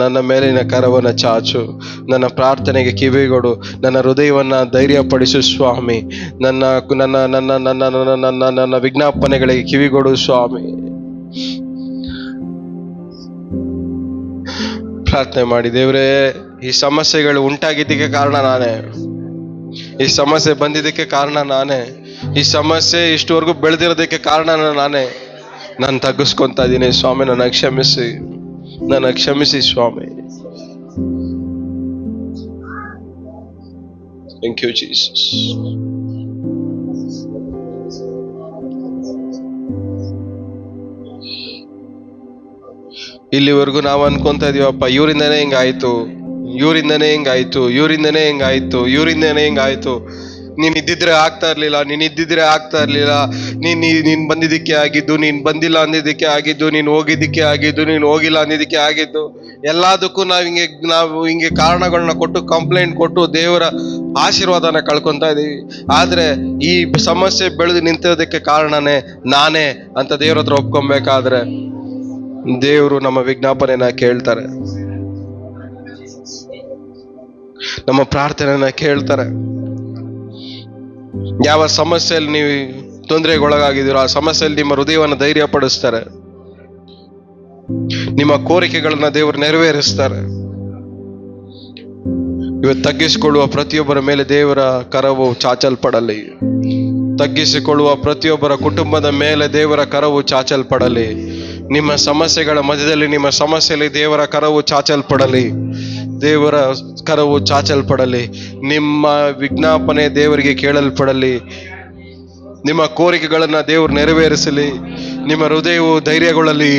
ನನ್ನ ಮೇಲಿನ ಕರವನ್ನು ಚಾಚು, ನನ್ನ ಪ್ರಾರ್ಥನೆಗೆ ಕಿವಿಗೊಡು, ನನ್ನ ಹೃದಯವನ್ನ ಧೈರ್ಯಪಡಿಸು ಸ್ವಾಮಿ. ನನ್ನ ನನ್ನ ನನ್ನ ನನ್ನ ನನ್ನ ನನ್ನ ವಿಜ್ಞಾಪನೆಗಳಿಗೆ ಕಿವಿಗೊಡು ಸ್ವಾಮಿ. ಪ್ರಾರ್ಥನೆ ಮಾಡಿ, ದೇವರೇ, ಈ ಸಮಸ್ಯೆಗಳು ಉಂಟಾಗಿದ್ದಕ್ಕೆ ಕಾರಣ ನಾನೇ, ಈ ಸಮಸ್ಯೆ ಬಂದಿದ್ದಕ್ಕೆ ಕಾರಣ ನಾನೇ, ಈ ಸಮಸ್ಯೆ ಇಷ್ಟವರೆಗೂ ಬೆಳೆದಿರೋದಕ್ಕೆ ಕಾರಣ ನಾನೇ. ನಾನು ತಗ್ಗಿಸ್ಕೊಂತ ಇದ್ದೀನಿ ಸ್ವಾಮಿ, ನನ್ನ ಕ್ಷಮಿಸಿ ಸ್ವಾಮಿ. Thank you Jesus. ಇಲ್ಲಿವರೆಗೂ ನಾವು ಅನ್ಕೊಂತ ಇದೀವಪ್ಪ, ಇವರಿಂದನೇ ಹಿಂಗಾಯ್ತು, ಇವರಿಂದನೇ ಹಿಂಗಾಯ್ತು, ನೀನ್ ಇದ್ದಿದ್ರೆ ಆಗ್ತಾ ಇರ್ಲಿಲ್ಲ, ನೀನ್ ಬಂದಿದ್ದಕ್ಕೆ ಆಗಿದ್ದು, ನೀನ್ ಬಂದಿಲ್ಲ ಅಂದಿದ್ದಕ್ಕೆ ಆಗಿದ್ದು, ನೀನ್ ಹೋಗಿದ್ದಕ್ಕೆ ಆಗಿದ್ದು, ನೀನ್ ಹೋಗಿಲ್ಲ ಅಂದಿದ್ದಕ್ಕೆ ಆಗಿದ್ದು. ಎಲ್ಲದಕ್ಕೂ ನಾವು ಹಿಂಗೆ ಕಾರಣಗಳನ್ನ ಕೊಟ್ಟು, ಕಂಪ್ಲೇಂಟ್ ಕೊಟ್ಟು ದೇವರ ಆಶೀರ್ವಾದನ ಕಳ್ಕೊಂತ ಇದೀವಿ. ಆದ್ರೆ ಈ ಸಮಸ್ಯೆ ಬೆಳೆದು ನಿಂತಿರೋದಕ್ಕೆ ಕಾರಣನೇ ನಾನೇ ಅಂತ ದೇವ್ರ ಹತ್ರ ಒಪ್ಕೊಬೇಕಾದ್ರೆ ದೇವರು ನಮ್ಮ ವಿಜ್ಞಾಪನೆನ ಕೇಳ್ತಾರೆ, ನಮ್ಮ ಪ್ರಾರ್ಥನೆನ ಕೇಳ್ತಾರೆ. ಯಾವ ಸಮಸ್ಯೆಯಲ್ಲಿ ನೀವು ತೊಂದರೆಗೊಳಗಾಗಿದ್ದೀರೋ ಆ ಸಮಸ್ಯೆಯಲ್ಲಿ ನಿಮ್ಮ ಹೃದಯವನ್ನು ಧೈರ್ಯ ಪಡಿಸ್ತಾರೆ. ನಿಮ್ಮ ಕೋರಿಕೆಗಳನ್ನ ದೇವರು ನೆರವೇರಿಸ್ತಾರೆ. ಇವತ್ತು ತಗ್ಗಿಸಿಕೊಳ್ಳುವ ಪ್ರತಿಯೊಬ್ಬರ ಮೇಲೆ ದೇವರ ಕರವು ಚಾಚಲ್ಪಡಲಿ. ತಗ್ಗಿಸಿಕೊಳ್ಳುವ ಪ್ರತಿಯೊಬ್ಬರ ಕುಟುಂಬದ ಮೇಲೆ ದೇವರ ಕರವು ಚಾಚಲ್ಪಡಲಿ. ನಿಮ್ಮ ಸಮಸ್ಯೆಗಳ ಮಧ್ಯದಲ್ಲಿ, ನಿಮ್ಮ ಸಮಸ್ಯೆಯಲ್ಲಿ ದೇವರ ಕರವು ಚಾಚಲ್ಪಡಲಿ. ದೇವರ ಕರವು ಚಾಚಲ್ಪಡಲಿ. ನಿಮ್ಮ ವಿಜ್ಞಾಪನೆ ದೇವರಿಗೆ ಕೇಳಲ್ಪಡಲಿ. ನಿಮ್ಮ ಕೋರಿಕೆಗಳನ್ನ ದೇವರು ನೆರವೇರಿಸಲಿ. ನಿಮ್ಮ ಹೃದಯವು ಧೈರ್ಯಗೊಳ್ಳಲಿ.